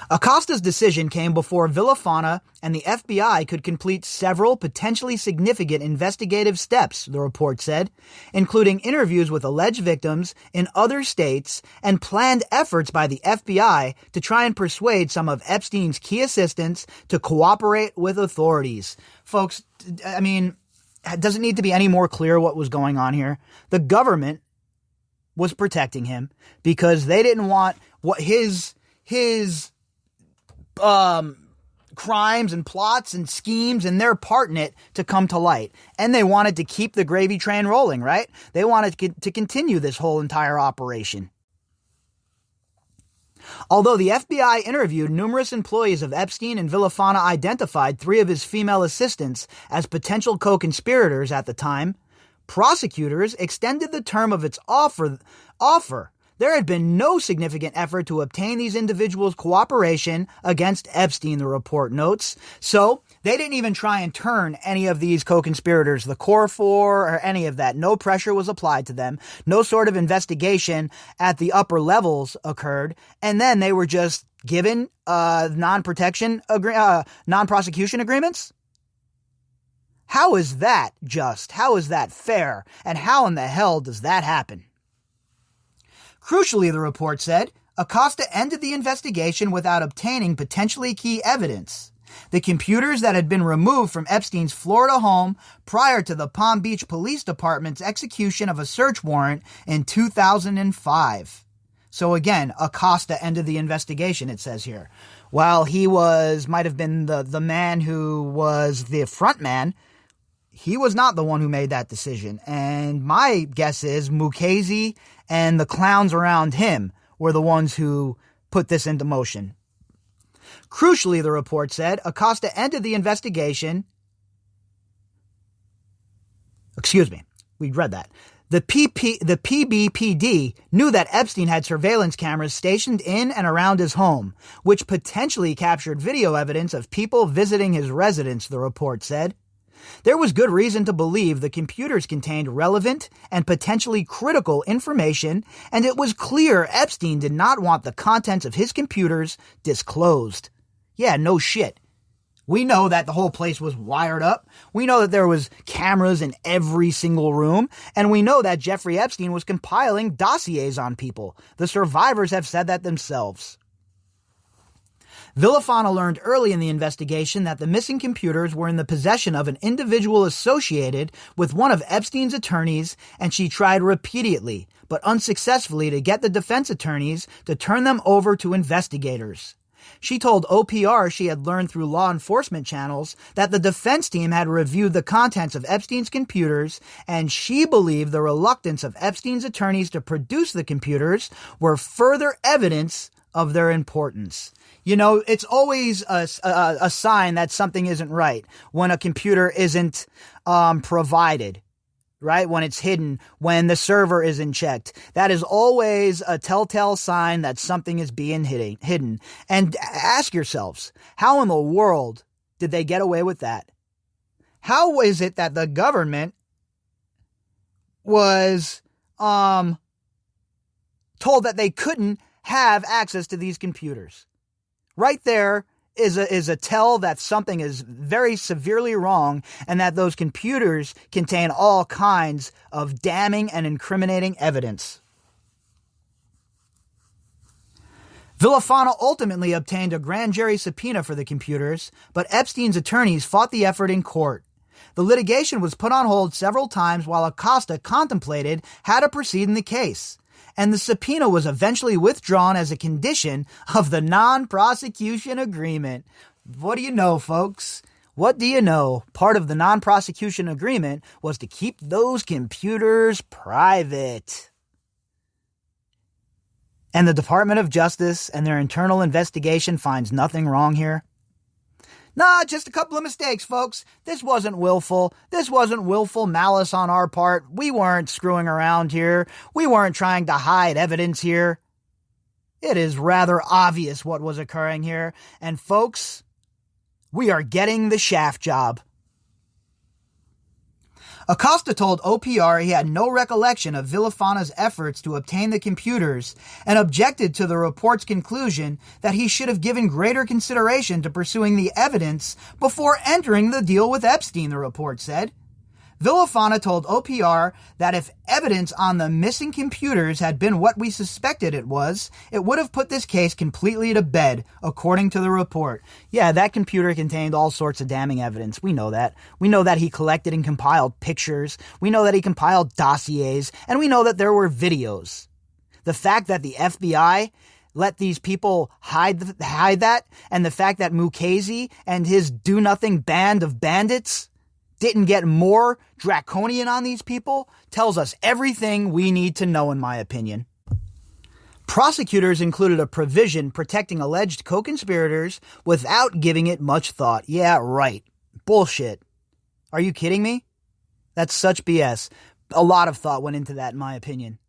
Acosta's decision came before Villafana and the FBI could complete several potentially significant investigative steps, the report said, including interviews with alleged victims in other states and planned efforts by the FBI to try and persuade some of Epstein's key assistants to cooperate with authorities. Folks, I mean, does it need to be any more clear what was going on here? The government was protecting him because they didn't want what his crimes and plots and schemes and their part in it to come to light. And they wanted to keep the gravy train rolling, right? They wanted to continue this whole entire operation. Although the FBI interviewed numerous employees of Epstein and Villafana identified 3 of his female assistants as potential co-conspirators at the time, prosecutors extended the term of its offer. There had been no significant effort to obtain these individuals' cooperation against Epstein, the report notes. So they didn't even try and turn any of these co-conspirators, the core 4 or any of that. No pressure was applied to them. No sort of investigation at the upper levels occurred. And then they were just given non-prosecution agreements. How is that just? How is that fair? And how in the hell does that happen? Crucially, the report said, Acosta ended the investigation without obtaining potentially key evidence. The computers that had been removed from Epstein's Florida home prior to the Palm Beach Police Department's execution of a search warrant in 2005. So again, Acosta ended the investigation, it says here. While he might have been the man who was the front man, he was not the one who made that decision. And my guess is Mukasey and the clowns around him were the ones who put this into motion. Crucially, the report said, Acosta ended the investigation. Excuse me, we read that. The PBPD knew that Epstein had surveillance cameras stationed in and around his home, which potentially captured video evidence of people visiting his residence, the report said. There was good reason to believe the computers contained relevant and potentially critical information, and it was clear Epstein did not want the contents of his computers disclosed. Yeah, no shit. We know that the whole place was wired up. We know that there was cameras in every single room, and we know that Jeffrey Epstein was compiling dossiers on people. The survivors have said that themselves. Villafana learned early in the investigation that the missing computers were in the possession of an individual associated with one of Epstein's attorneys, and she tried repeatedly, but unsuccessfully, to get the defense attorneys to turn them over to investigators. She told OPR she had learned through law enforcement channels that the defense team had reviewed the contents of Epstein's computers, and she believed the reluctance of Epstein's attorneys to produce the computers were further evidence of their importance. You know, it's always a sign that something isn't right when a computer isn't provided, right? When it's hidden, when the server isn't checked. That is always a telltale sign that something is being hidden. And ask yourselves, how in the world did they get away with that? How is it that the government was told that they couldn't have access to these computers? Right there is a tell that something is very severely wrong, and that those computers contain all kinds of damning and incriminating evidence. Villafana ultimately obtained a grand jury subpoena for the computers, but Epstein's attorneys fought the effort in court. The litigation was put on hold several times while Acosta contemplated how to proceed in the case, and the subpoena was eventually withdrawn as a condition of the non-prosecution agreement. What do you know, folks? What do you know? Part of the non-prosecution agreement was to keep those computers private. And the Department of Justice and their internal investigation finds nothing wrong here. Nah, just a couple of mistakes, folks. This wasn't willful. This wasn't willful malice on our part. We weren't screwing around here. We weren't trying to hide evidence here. It is rather obvious what was occurring here. And folks, we are getting the shaft job. Acosta told OPR he had no recollection of Villafana's efforts to obtain the computers and objected to the report's conclusion that he should have given greater consideration to pursuing the evidence before entering the deal with Epstein, the report said. Villafana told OPR that if evidence on the missing computers had been what we suspected it was, it would have put this case completely to bed, according to the report. Yeah, that computer contained all sorts of damning evidence. We know that. We know that he collected and compiled pictures. We know that he compiled dossiers. And we know that there were videos. The fact that the FBI let these people hide that, and the fact that Mukasey and his do-nothing band of bandits didn't get more draconian on these people tells us everything we need to know, in my opinion. Prosecutors included a provision protecting alleged co-conspirators without giving it much thought. Yeah, right. Bullshit. Are you kidding me? That's such BS. A lot of thought went into that, in my opinion.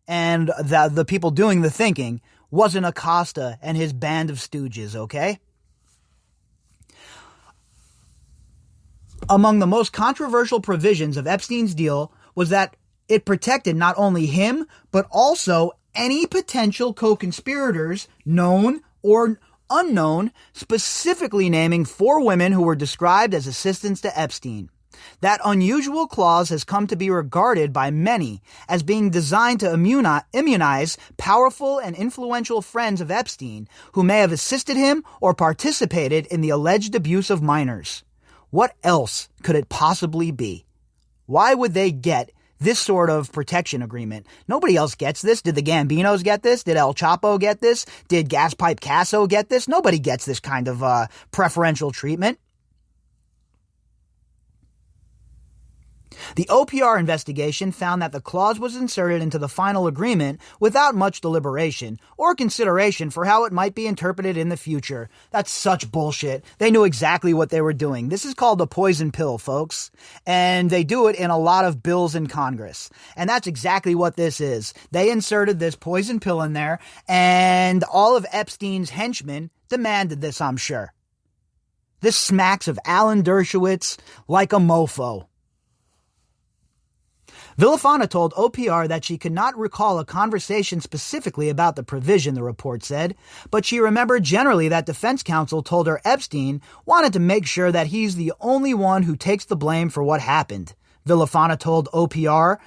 And the people doing the thinking wasn't Acosta and his band of stooges, okay? Among the most controversial provisions of Epstein's deal was that it protected not only him, but also any potential co-conspirators, known or unknown, specifically naming 4 women who were described as assistants to Epstein. That unusual clause has come to be regarded by many as being designed to immunize powerful and influential friends of Epstein who may have assisted him or participated in the alleged abuse of minors. What else could it possibly be? Why would they get this sort of protection agreement? Nobody else gets this. Did the Gambinos get this? Did El Chapo get this? Did Gaspipe Casso get this? Nobody gets this kind of preferential treatment. The OPR investigation found that the clause was inserted into the final agreement without much deliberation or consideration for how it might be interpreted in the future. That's such bullshit. They knew exactly what they were doing. This is called a poison pill, folks. And they do it in a lot of bills in Congress. And that's exactly what this is. They inserted this poison pill in there, and all of Epstein's henchmen demanded this, I'm sure. This smacks of Alan Dershowitz like a mofo. Villafana told OPR that she could not recall a conversation specifically about the provision, the report said, but she remembered generally that defense counsel told her Epstein wanted to make sure that he's the only one who takes the blame for what happened. Villafana told OPR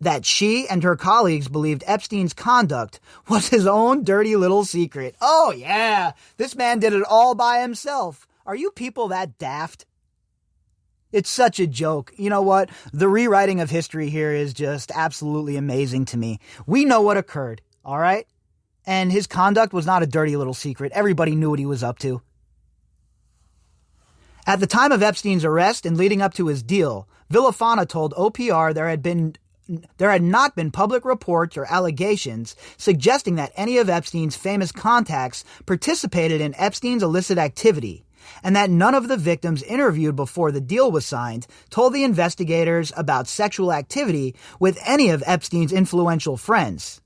that she and her colleagues believed Epstein's conduct was his own dirty little secret. Oh yeah, this man did it all by himself. Are you people that daft? It's such a joke. You know what? The rewriting of history here is just absolutely amazing to me. We know what occurred, all right? And his conduct was not a dirty little secret. Everybody knew what he was up to. At the time of Epstein's arrest and leading up to his deal, Villafana told OPR there had not been public reports or allegations suggesting that any of Epstein's famous contacts participated in Epstein's illicit activity, and that none of the victims interviewed before the deal was signed told the investigators about sexual activity with any of Epstein's influential friends.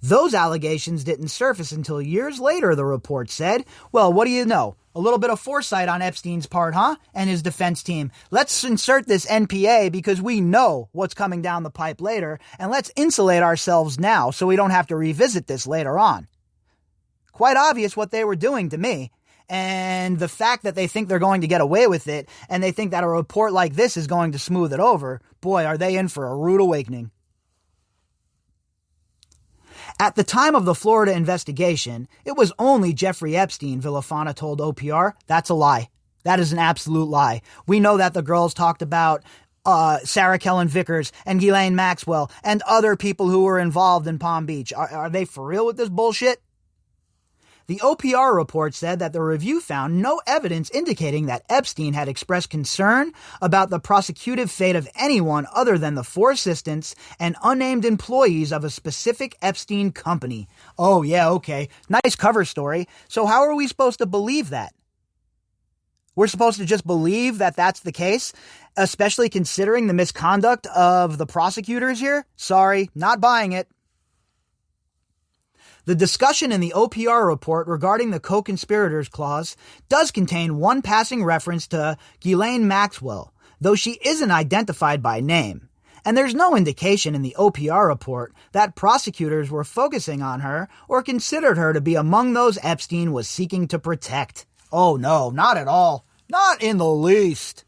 Those allegations didn't surface until years later, the report said. Well, what do you know? A little bit of foresight on Epstein's part, huh? And his defense team. Let's insert this NPA because we know what's coming down the pipe later, and let's insulate ourselves now so we don't have to revisit this later on. Quite obvious what they were doing to me. And the fact that they think they're going to get away with it, and they think that a report like this is going to smooth it over, boy, are they in for a rude awakening. At the time of the Florida investigation, it was only Jeffrey Epstein, Villafana told OPR. That's a lie. That is an absolute lie. We know that the girls talked about Sarah Kellen Vickers and Ghislaine Maxwell and other people who were involved in Palm Beach. Are they for real with this bullshit? The OPR report said that the review found no evidence indicating that Epstein had expressed concern about the prosecutive fate of anyone other than the 4 assistants and unnamed employees of a specific Epstein company. Oh, yeah, okay. Nice cover story. So how are we supposed to believe that? We're supposed to just believe that that's the case, especially considering the misconduct of the prosecutors here? Sorry, not buying it. The discussion in the OPR report regarding the co-conspirators clause does contain one passing reference to Ghislaine Maxwell, though she isn't identified by name. And there's no indication in the OPR report that prosecutors were focusing on her or considered her to be among those Epstein was seeking to protect. Oh no, not at all. Not in the least.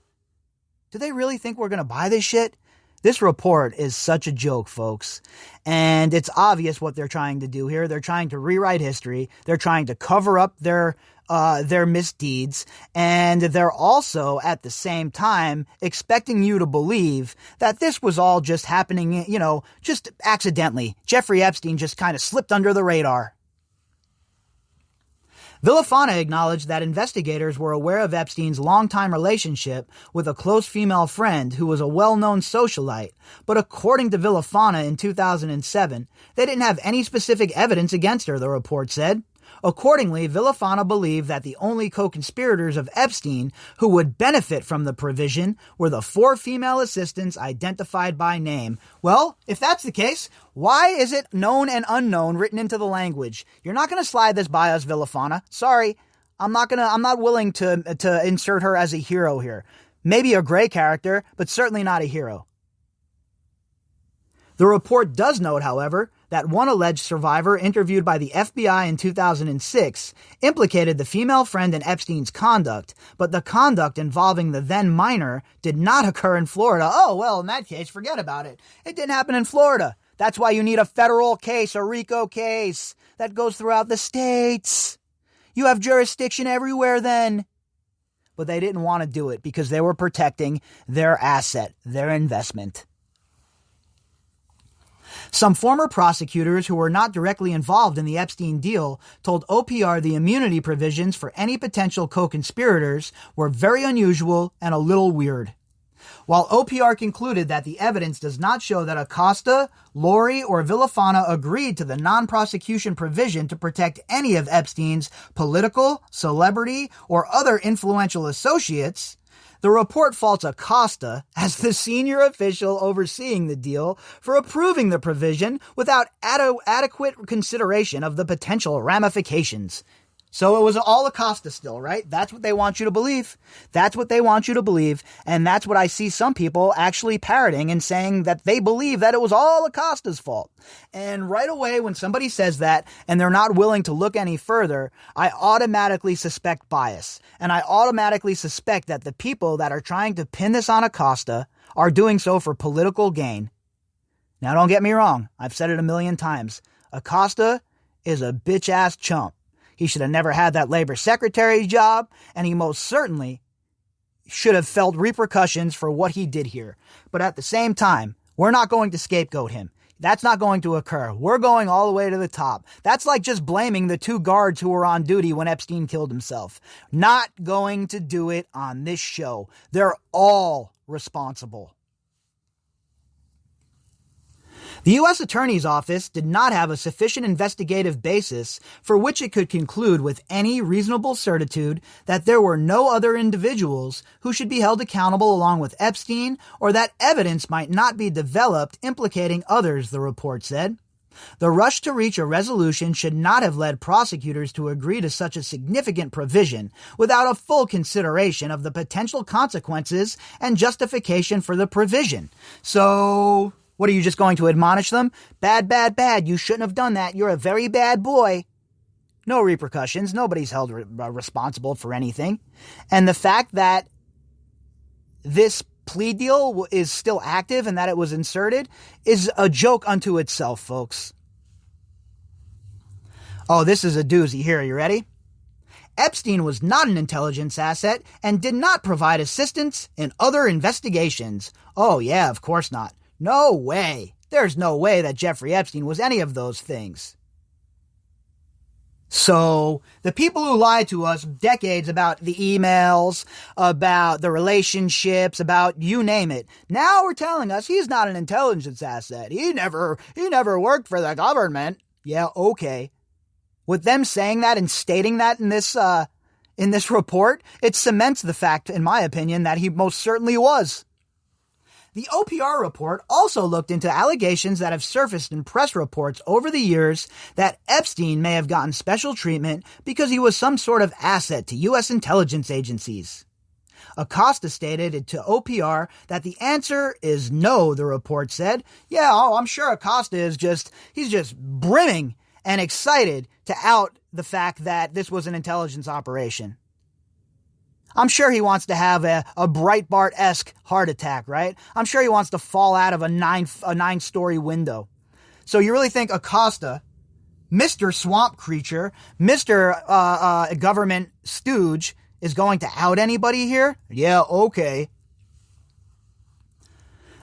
Do they really think we're going to buy this shit? This report is such a joke, folks. And it's obvious what they're trying to do here. They're trying to rewrite history. They're trying to cover up their misdeeds. And they're also, at the same time, expecting you to believe that this was all just happening, just accidentally. Jeffrey Epstein just kind of slipped under the radar. Villafana acknowledged that investigators were aware of Epstein's longtime relationship with a close female friend who was a well-known socialite, but according to Villafana in 2007, they didn't have any specific evidence against her, the report said. Accordingly, Villafana believed that the only co-conspirators of Epstein who would benefit from the provision were the 4 female assistants identified by name. Well, if that's the case, why is it known and unknown written into the language? You're not going to slide this by us, Villafana. Sorry, I'm not willing to insert her as a hero here. Maybe a gray character, but certainly not a hero. The report does note, however, that one alleged survivor interviewed by the FBI in 2006 implicated the female friend in Epstein's conduct, but the conduct involving the then minor did not occur in Florida. Oh, well, in that case, forget about it. It didn't happen in Florida. That's why you need a federal case, a RICO case, that goes throughout the states. You have jurisdiction everywhere then. But they didn't want to do it because they were protecting their asset, their investment. Some former prosecutors who were not directly involved in the Epstein deal told OPR the immunity provisions for any potential co-conspirators were very unusual and a little weird. While OPR concluded that the evidence does not show that Acosta, Lori, or Villafana agreed to the non-prosecution provision to protect any of Epstein's political, celebrity, or other influential associates, the report faults Acosta as the senior official overseeing the deal for approving the provision without adequate consideration of the potential ramifications. So it was all Acosta still, right? That's what they want you to believe. That's what they want you to believe. And that's what I see some people actually parroting and saying that they believe that it was all Acosta's fault. And right away, when somebody says that and they're not willing to look any further, I automatically suspect bias. And I automatically suspect that the people that are trying to pin this on Acosta are doing so for political gain. Now, don't get me wrong. I've said it a million times. Acosta is a bitch-ass chump. He should have never had that labor secretary job, and he most certainly should have felt repercussions for what he did here. But at the same time, we're not going to scapegoat him. That's not going to occur. We're going all the way to the top. That's like just blaming the 2 guards who were on duty when Epstein killed himself. Not going to do it on this show. They're all responsible. The U.S. Attorney's Office did not have a sufficient investigative basis for which it could conclude with any reasonable certitude that there were no other individuals who should be held accountable along with Epstein, or that evidence might not be developed implicating others, the report said. The rush to reach a resolution should not have led prosecutors to agree to such a significant provision without a full consideration of the potential consequences and justification for the provision. So, what are you just going to admonish them? Bad, bad, bad. You shouldn't have done that. You're a very bad boy. No repercussions. Nobody's held responsible for anything. And the fact that this plea deal is still active and that it was inserted is a joke unto itself, folks. Oh, this is a doozy. Here, you ready? Epstein was not an intelligence asset and did not provide assistance in other investigations. Oh yeah, of course not. No way. There's no way that Jeffrey Epstein was any of those things. So, the people who lied to us decades about the emails, about the relationships, about you name it, now we're telling us he's not an intelligence asset. He never worked for the government. Yeah, okay. With them saying that and stating that in this report, it cements the fact, in my opinion, that he most certainly was. The OPR report also looked into allegations that have surfaced in press reports over the years that Epstein may have gotten special treatment because he was some sort of asset to U.S. intelligence agencies. Acosta stated to OPR that the answer is no, the report said. Yeah, I'm sure Acosta he's just brimming and excited to out the fact that this was an intelligence operation. I'm sure he wants to have a Breitbart-esque heart attack, right? I'm sure he wants to fall out of a nine-story window. So you really think Acosta, Mr. Swamp Creature, Mr. Government Stooge, is going to out anybody here? Yeah, okay.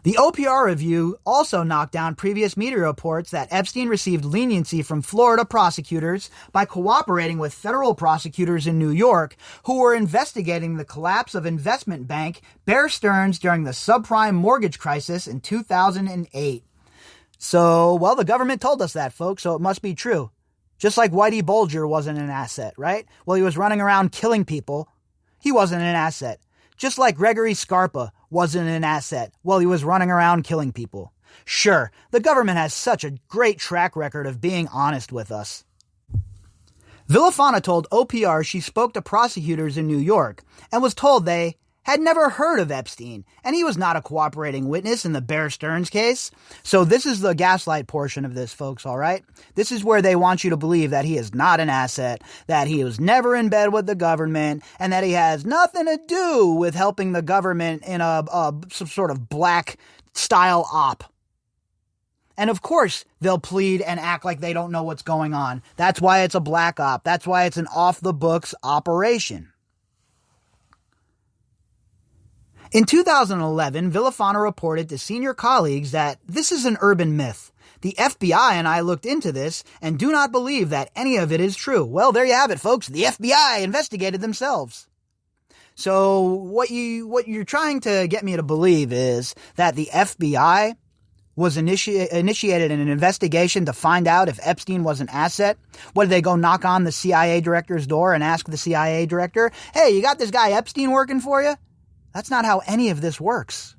The OPR review also knocked down previous media reports that Epstein received leniency from Florida prosecutors by cooperating with federal prosecutors in New York who were investigating the collapse of investment bank Bear Stearns during the subprime mortgage crisis in 2008. So, well, the government told us that, folks, so it must be true. Just like Whitey Bulger wasn't an asset, right? Well, he was running around killing people. He wasn't an asset. Just like Gregory Scarpa wasn't an asset while he was running around killing people. Sure, the government has such a great track record of being honest with us. Villafana told OPR she spoke to prosecutors in New York and was told they had never heard of Epstein, and he was not a cooperating witness in the Bear Stearns case. So this is the gaslight portion of this, folks, all right? This is where they want you to believe that he is not an asset, that he was never in bed with the government, and that he has nothing to do with helping the government in some sort of black-style op. And of course, they'll plead and act like they don't know what's going on. That's why it's a black op. That's why it's an off-the-books operation. In 2011, Villafana reported to senior colleagues that this is an urban myth. The FBI and I looked into this and do not believe that any of it is true. Well, there you have it, folks. The FBI investigated themselves. So what you're trying to get me to believe is that the FBI was initiated an investigation to find out if Epstein was an asset. What, did they go knock on the CIA director's door and ask the CIA director, hey, you got this guy Epstein working for you? That's not how any of this works.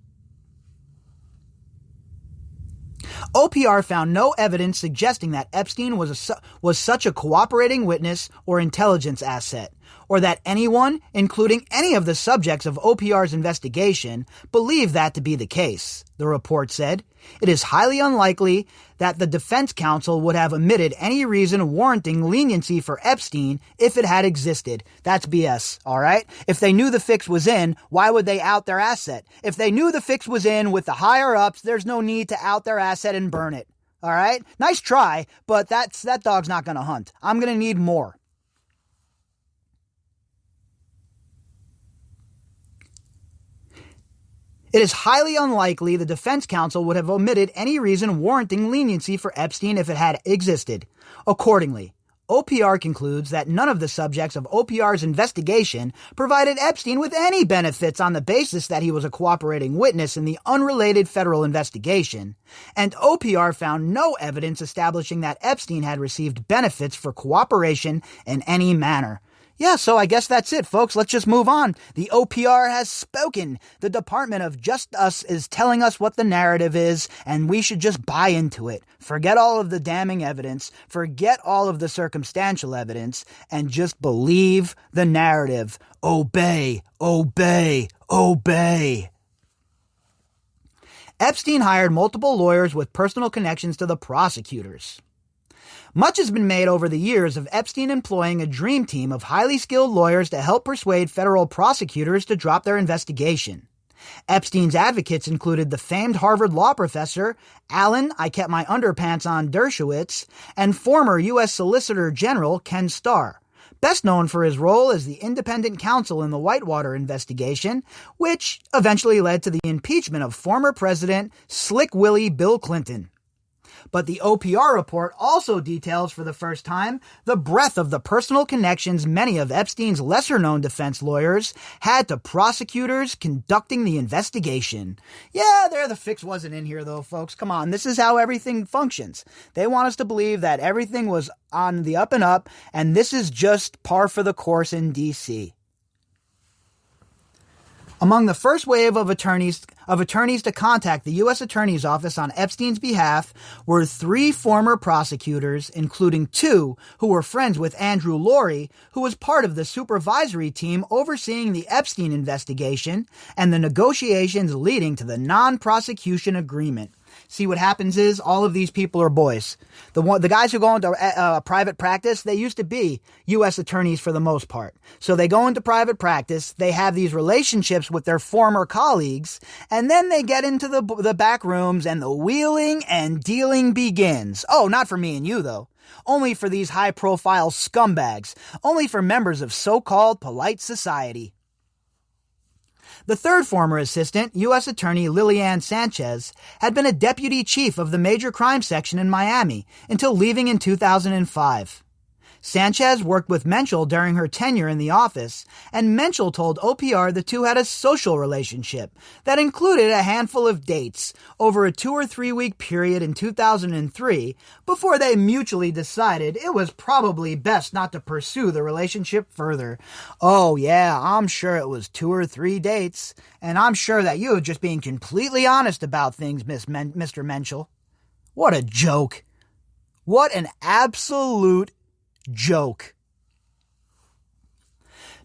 OPR found no evidence suggesting that Epstein was such a cooperating witness or intelligence asset, or that anyone, including any of the subjects of OPR's investigation, believed that to be the case, the report said. It is highly unlikely that the defense counsel would have omitted any reason warranting leniency for Epstein if it had existed. That's BS, all right? If they knew the fix was in, why would they out their asset? If they knew the fix was in with the higher-ups, there's no need to out their asset and burn it, all right? Nice try, but that dog's not going to hunt. I'm going to need more. It is highly unlikely the defense counsel would have omitted any reason warranting leniency for Epstein if it had existed. Accordingly, OPR concludes that none of the subjects of OPR's investigation provided Epstein with any benefits on the basis that he was a cooperating witness in the unrelated federal investigation, and OPR found no evidence establishing that Epstein had received benefits for cooperation in any manner. Yeah, so I guess that's it, folks. Let's just move on. The OPR has spoken. The Department of Justice is telling us what the narrative is, and we should just buy into it. Forget all of the damning evidence, forget all of the circumstantial evidence, and just believe the narrative. Obey, obey, obey. Epstein hired multiple lawyers with personal connections to the prosecutors. Much has been made over the years of Epstein employing a dream team of highly skilled lawyers to help persuade federal prosecutors to drop their investigation. Epstein's advocates included the famed Harvard law professor Alan I kept my underpants on Dershowitz and former U.S. Solicitor General Ken Starr. best known for his role as the independent counsel in the Whitewater investigation, which eventually led to the impeachment of former President Slick Willie Bill Clinton. But the OPR report also details for the first time the breadth of the personal connections many of Epstein's lesser-known defense lawyers had to prosecutors conducting the investigation. Yeah, the fix wasn't in here though, folks. Come on, this is how everything functions. They want us to believe that everything was on the up and up, and this is just par for the course in D.C. Among the first wave of attorneys to contact the U.S. Attorney's Office on Epstein's behalf were 3 former prosecutors, including 2 who were friends with Andrew Laurie, who was part of the supervisory team overseeing the Epstein investigation and the negotiations leading to the non-prosecution agreement. See, what happens is all of these people are boys. The guys who go into private practice, they used to be U.S. attorneys for the most part. So they go into private practice, they have these relationships with their former colleagues, and then they get into the back rooms and the wheeling and dealing begins. Oh, not for me and you, though. Only for these high-profile scumbags. Only for members of so-called polite society. The third former assistant, U.S. Attorney Lilian Sanchez, had been a deputy chief of the Major Crime Section in Miami until leaving in 2005. Sanchez worked with Menschel during her tenure in the office, and Menschel told OPR the two had a social relationship that included a handful of dates over a 2 or 3 week period in 2003 before they mutually decided it was probably best not to pursue the relationship further. Oh yeah, I'm sure it was 2 or 3 dates, and I'm sure that you were just being completely honest about things, Mr. Menschel. What a joke. What an absolute joke.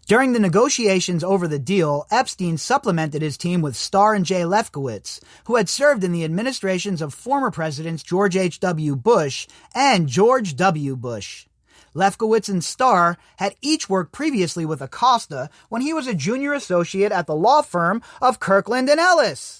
During the negotiations over the deal, Epstein supplemented his team with Starr and Jay Lefkowitz, who had served in the administrations of former presidents George H.W. Bush and George W. Bush. Lefkowitz and Starr had each worked previously with Acosta when he was a junior associate at the law firm of Kirkland & Ellis.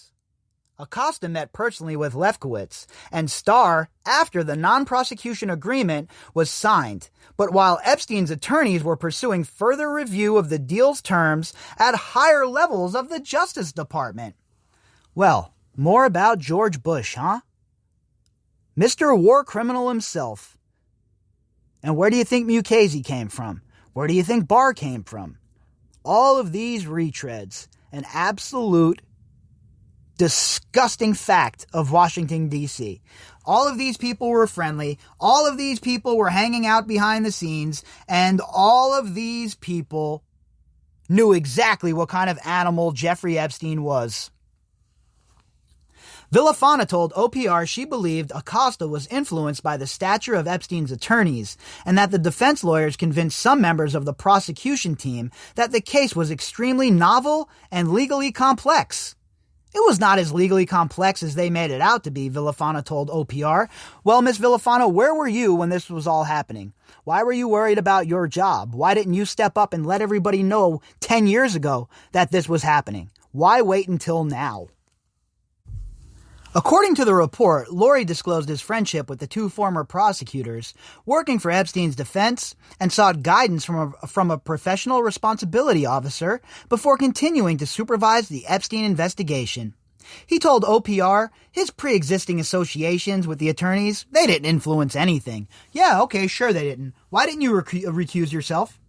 Acosta met personally with Lefkowitz and Starr after the non-prosecution agreement was signed, but while Epstein's attorneys were pursuing further review of the deal's terms at higher levels of the Justice Department. Well, more about George Bush, huh? Mr. War Criminal himself. And where do you think Mukasey came from? Where do you think Barr came from? All of these retreads, an absolute disgusting fact of Washington, D.C. All of these people were friendly. All of these people were hanging out behind the scenes. And all of these people knew exactly what kind of animal Jeffrey Epstein was. Villafana told OPR she believed Acosta was influenced by the stature of Epstein's attorneys and that the defense lawyers convinced some members of the prosecution team that the case was extremely novel and legally complex. It was not as legally complex as they made it out to be, Villafana told OPR. Well, Miss Villafana, where were you when this was all happening? Why were you worried about your job? Why didn't you step up and let everybody know 10 years ago that this was happening? Why wait until now? According to the report, Laurie disclosed his friendship with the 2 former prosecutors working for Epstein's defense and sought guidance from a professional responsibility officer before continuing to supervise the Epstein investigation. He told OPR his pre-existing associations with the attorneys, they didn't influence anything. Yeah, okay, sure they didn't. Why didn't you recuse yourself?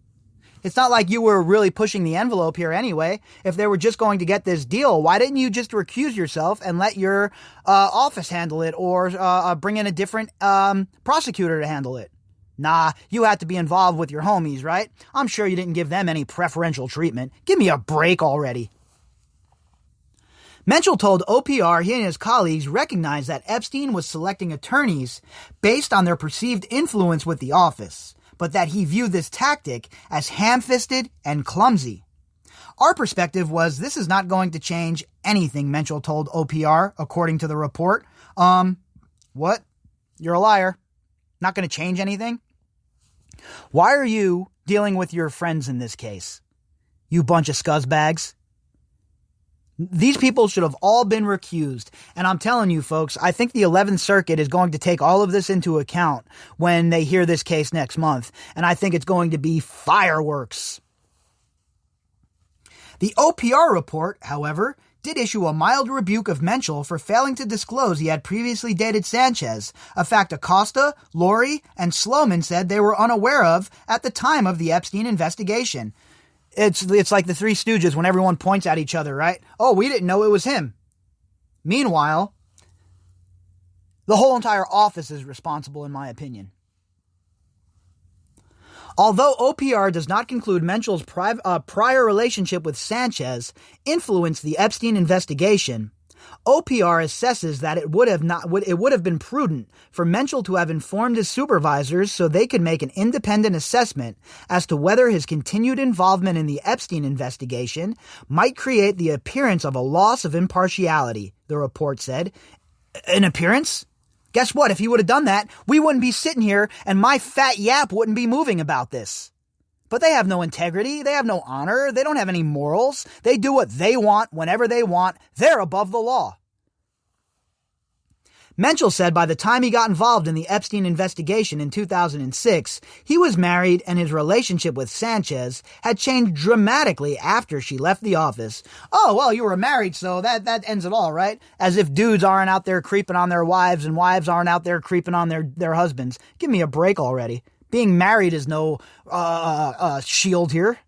It's not like you were really pushing the envelope here anyway. If they were just going to get this deal, why didn't you just recuse yourself and let your office handle it or bring in a different prosecutor to handle it? Nah, you had to be involved with your homies, right? I'm sure you didn't give them any preferential treatment. Give me a break already. Menschel told OPR he and his colleagues recognized that Epstein was selecting attorneys based on their perceived influence with the office, but that he viewed this tactic as ham-fisted and clumsy. Our perspective was this is not going to change anything, Menschel told OPR, according to the report. What? You're a liar. Not going to change anything? Why are you dealing with your friends in this case? You bunch of scuzzbags. These people should have all been recused. And I'm telling you, folks, I think the 11th Circuit is going to take all of this into account when they hear this case next month. And I think it's going to be fireworks. The OPR report, however, did issue a mild rebuke of Menschel for failing to disclose he had previously dated Sanchez, a fact Acosta, Lori, and Sloman said they were unaware of at the time of the Epstein investigation. It's like the Three Stooges when everyone points at each other, right? Oh, we didn't know it was him. Meanwhile, the whole entire office is responsible, in my opinion. Although OPR does not conclude Menschel's prior relationship with Sanchez influenced the Epstein investigation, OPR assesses that it would have been prudent for Menschel to have informed his supervisors so they could make an independent assessment as to whether his continued involvement in the Epstein investigation might create the appearance of a loss of impartiality, the report said. An appearance? Guess what? If he would have done that, we wouldn't be sitting here and my fat yap wouldn't be moving about this. But they have no integrity. They have no honor. They don't have any morals. They do what they want whenever they want. They're above the law. Menschel said by the time he got involved in the Epstein investigation in 2006, he was married and his relationship with Sanchez had changed dramatically after she left the office. Oh, well, you were married, so that ends it all, right? As if dudes aren't out there creeping on their wives and wives aren't out there creeping on their husbands. Give me a break already. Being married is no shield here.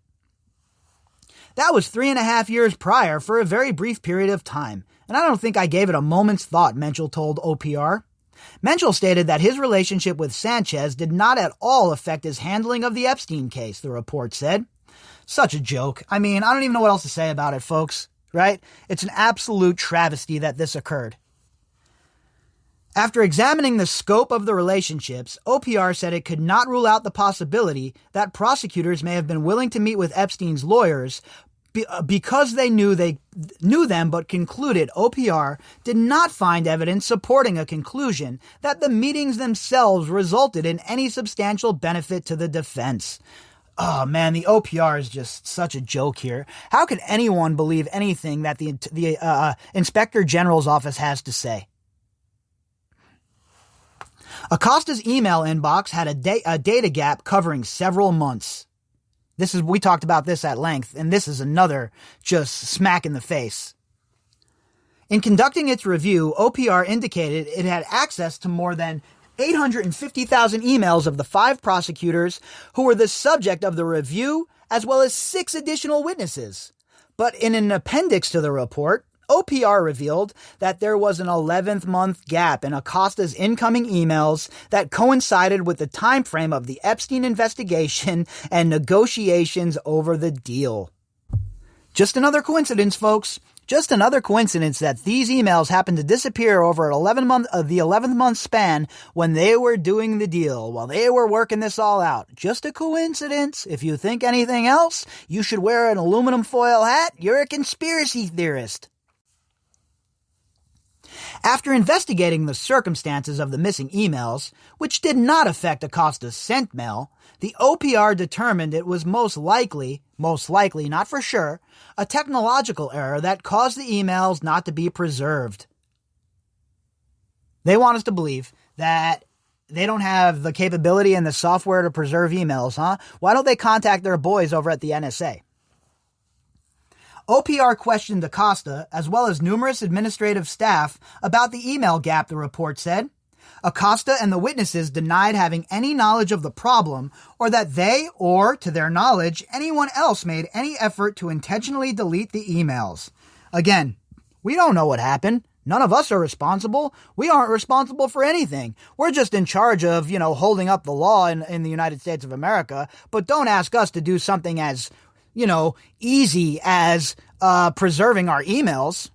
That was 3.5 years prior for a very brief period of time, and I don't think I gave it a moment's thought, Menschel told OPR. Menschel stated that his relationship with Sanchez did not at all affect his handling of the Epstein case, the report said. Such a joke. I mean, I don't even know what else to say about it, folks, right? It's an absolute travesty that this occurred. After examining the scope of the relationships, OPR said it could not rule out the possibility that prosecutors may have been willing to meet with Epstein's lawyers because they knew them, but concluded OPR did not find evidence supporting a conclusion that the meetings themselves resulted in any substantial benefit to the defense. Oh man, the OPR is just such a joke here. How could anyone believe anything that the Inspector General's office has to say? Acosta's email inbox had a data gap covering several months. We talked about this at length, and this is another just smack in the face. In conducting its review, OPR indicated it had access to more than 850,000 emails of the 5 prosecutors who were the subject of the review, as well as 6 additional witnesses. But in an appendix to the report, OPR revealed that there was an 11th-month gap in Acosta's incoming emails that coincided with the time frame of the Epstein investigation and negotiations over the deal. Just another coincidence, folks. Just another coincidence that these emails happened to disappear over the 11th month span when they were doing the deal, while they were working this all out. Just a coincidence. If you think anything else, you should wear an aluminum foil hat. You're a conspiracy theorist. After investigating the circumstances of the missing emails, which did not affect Acosta's sent mail, the OPR determined it was most likely, not for sure, a technological error that caused the emails not to be preserved. They want us to believe that they don't have the capability and the software to preserve emails, huh? Why don't they contact their boys over at the NSA? OPR questioned Acosta, as well as numerous administrative staff, about the email gap, the report said. Acosta and the witnesses denied having any knowledge of the problem, or that they, or, to their knowledge, anyone else made any effort to intentionally delete the emails. Again, we don't know what happened. None of us are responsible. We aren't responsible for anything. We're just in charge of, holding up the law in the United States of America, but don't ask us to do something as easy as preserving our emails.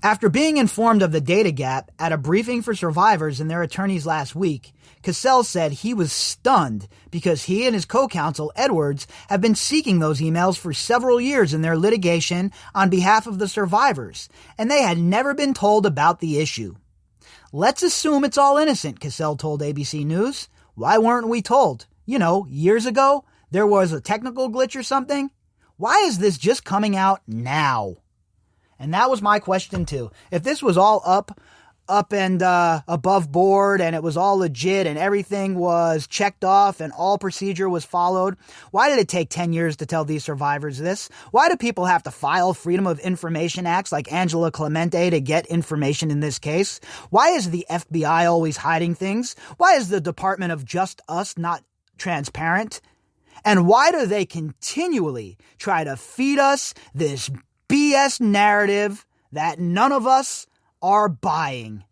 After being informed of the data gap at a briefing for survivors and their attorneys last week, Cassell said he was stunned because he and his co-counsel, Edwards, have been seeking those emails for several years in their litigation on behalf of the survivors, and they had never been told about the issue. Let's assume it's all innocent, Cassell told ABC News. Why weren't we told? Years ago? There was a technical glitch or something? Why is this just coming out now? And that was my question too. If this was all up and above board and it was all legit and everything was checked off and all procedure was followed, why did it take 10 years to tell these survivors this? Why do people have to file Freedom of Information Acts like Angela Clemente to get information in this case? Why is the FBI always hiding things? Why is the Department of Justice not transparent? And why do they continually try to feed us this BS narrative that none of us are buying?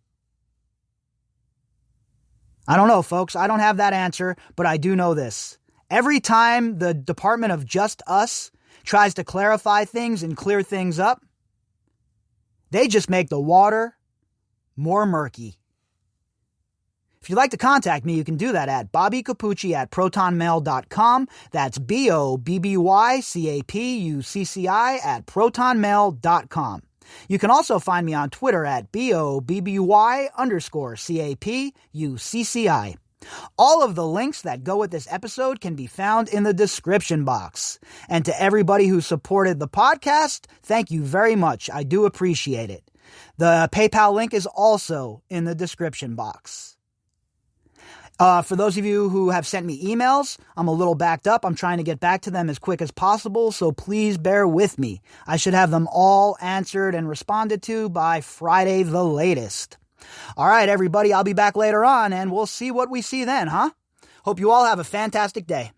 I don't know, folks. I don't have that answer, but I do know this. Every time the Department of Justice tries to clarify things and clear things up, they just make the water more murky. If you'd like to contact me, you can do that at bobbycapucci@protonmail.com. That's BOBBYCAPUCCI@protonmail.com. You can also find me on Twitter at BOBBY_CAPUCCI. All of the links that go with this episode can be found in the description box. And to everybody who supported the podcast, thank you very much. I do appreciate it. The PayPal link is also in the description box. For those of you who have sent me emails, I'm a little backed up. I'm trying to get back to them as quick as possible, so please bear with me. I should have them all answered and responded to by Friday the latest. All right, everybody, I'll be back later on, and we'll see what we see then, huh? Hope you all have a fantastic day.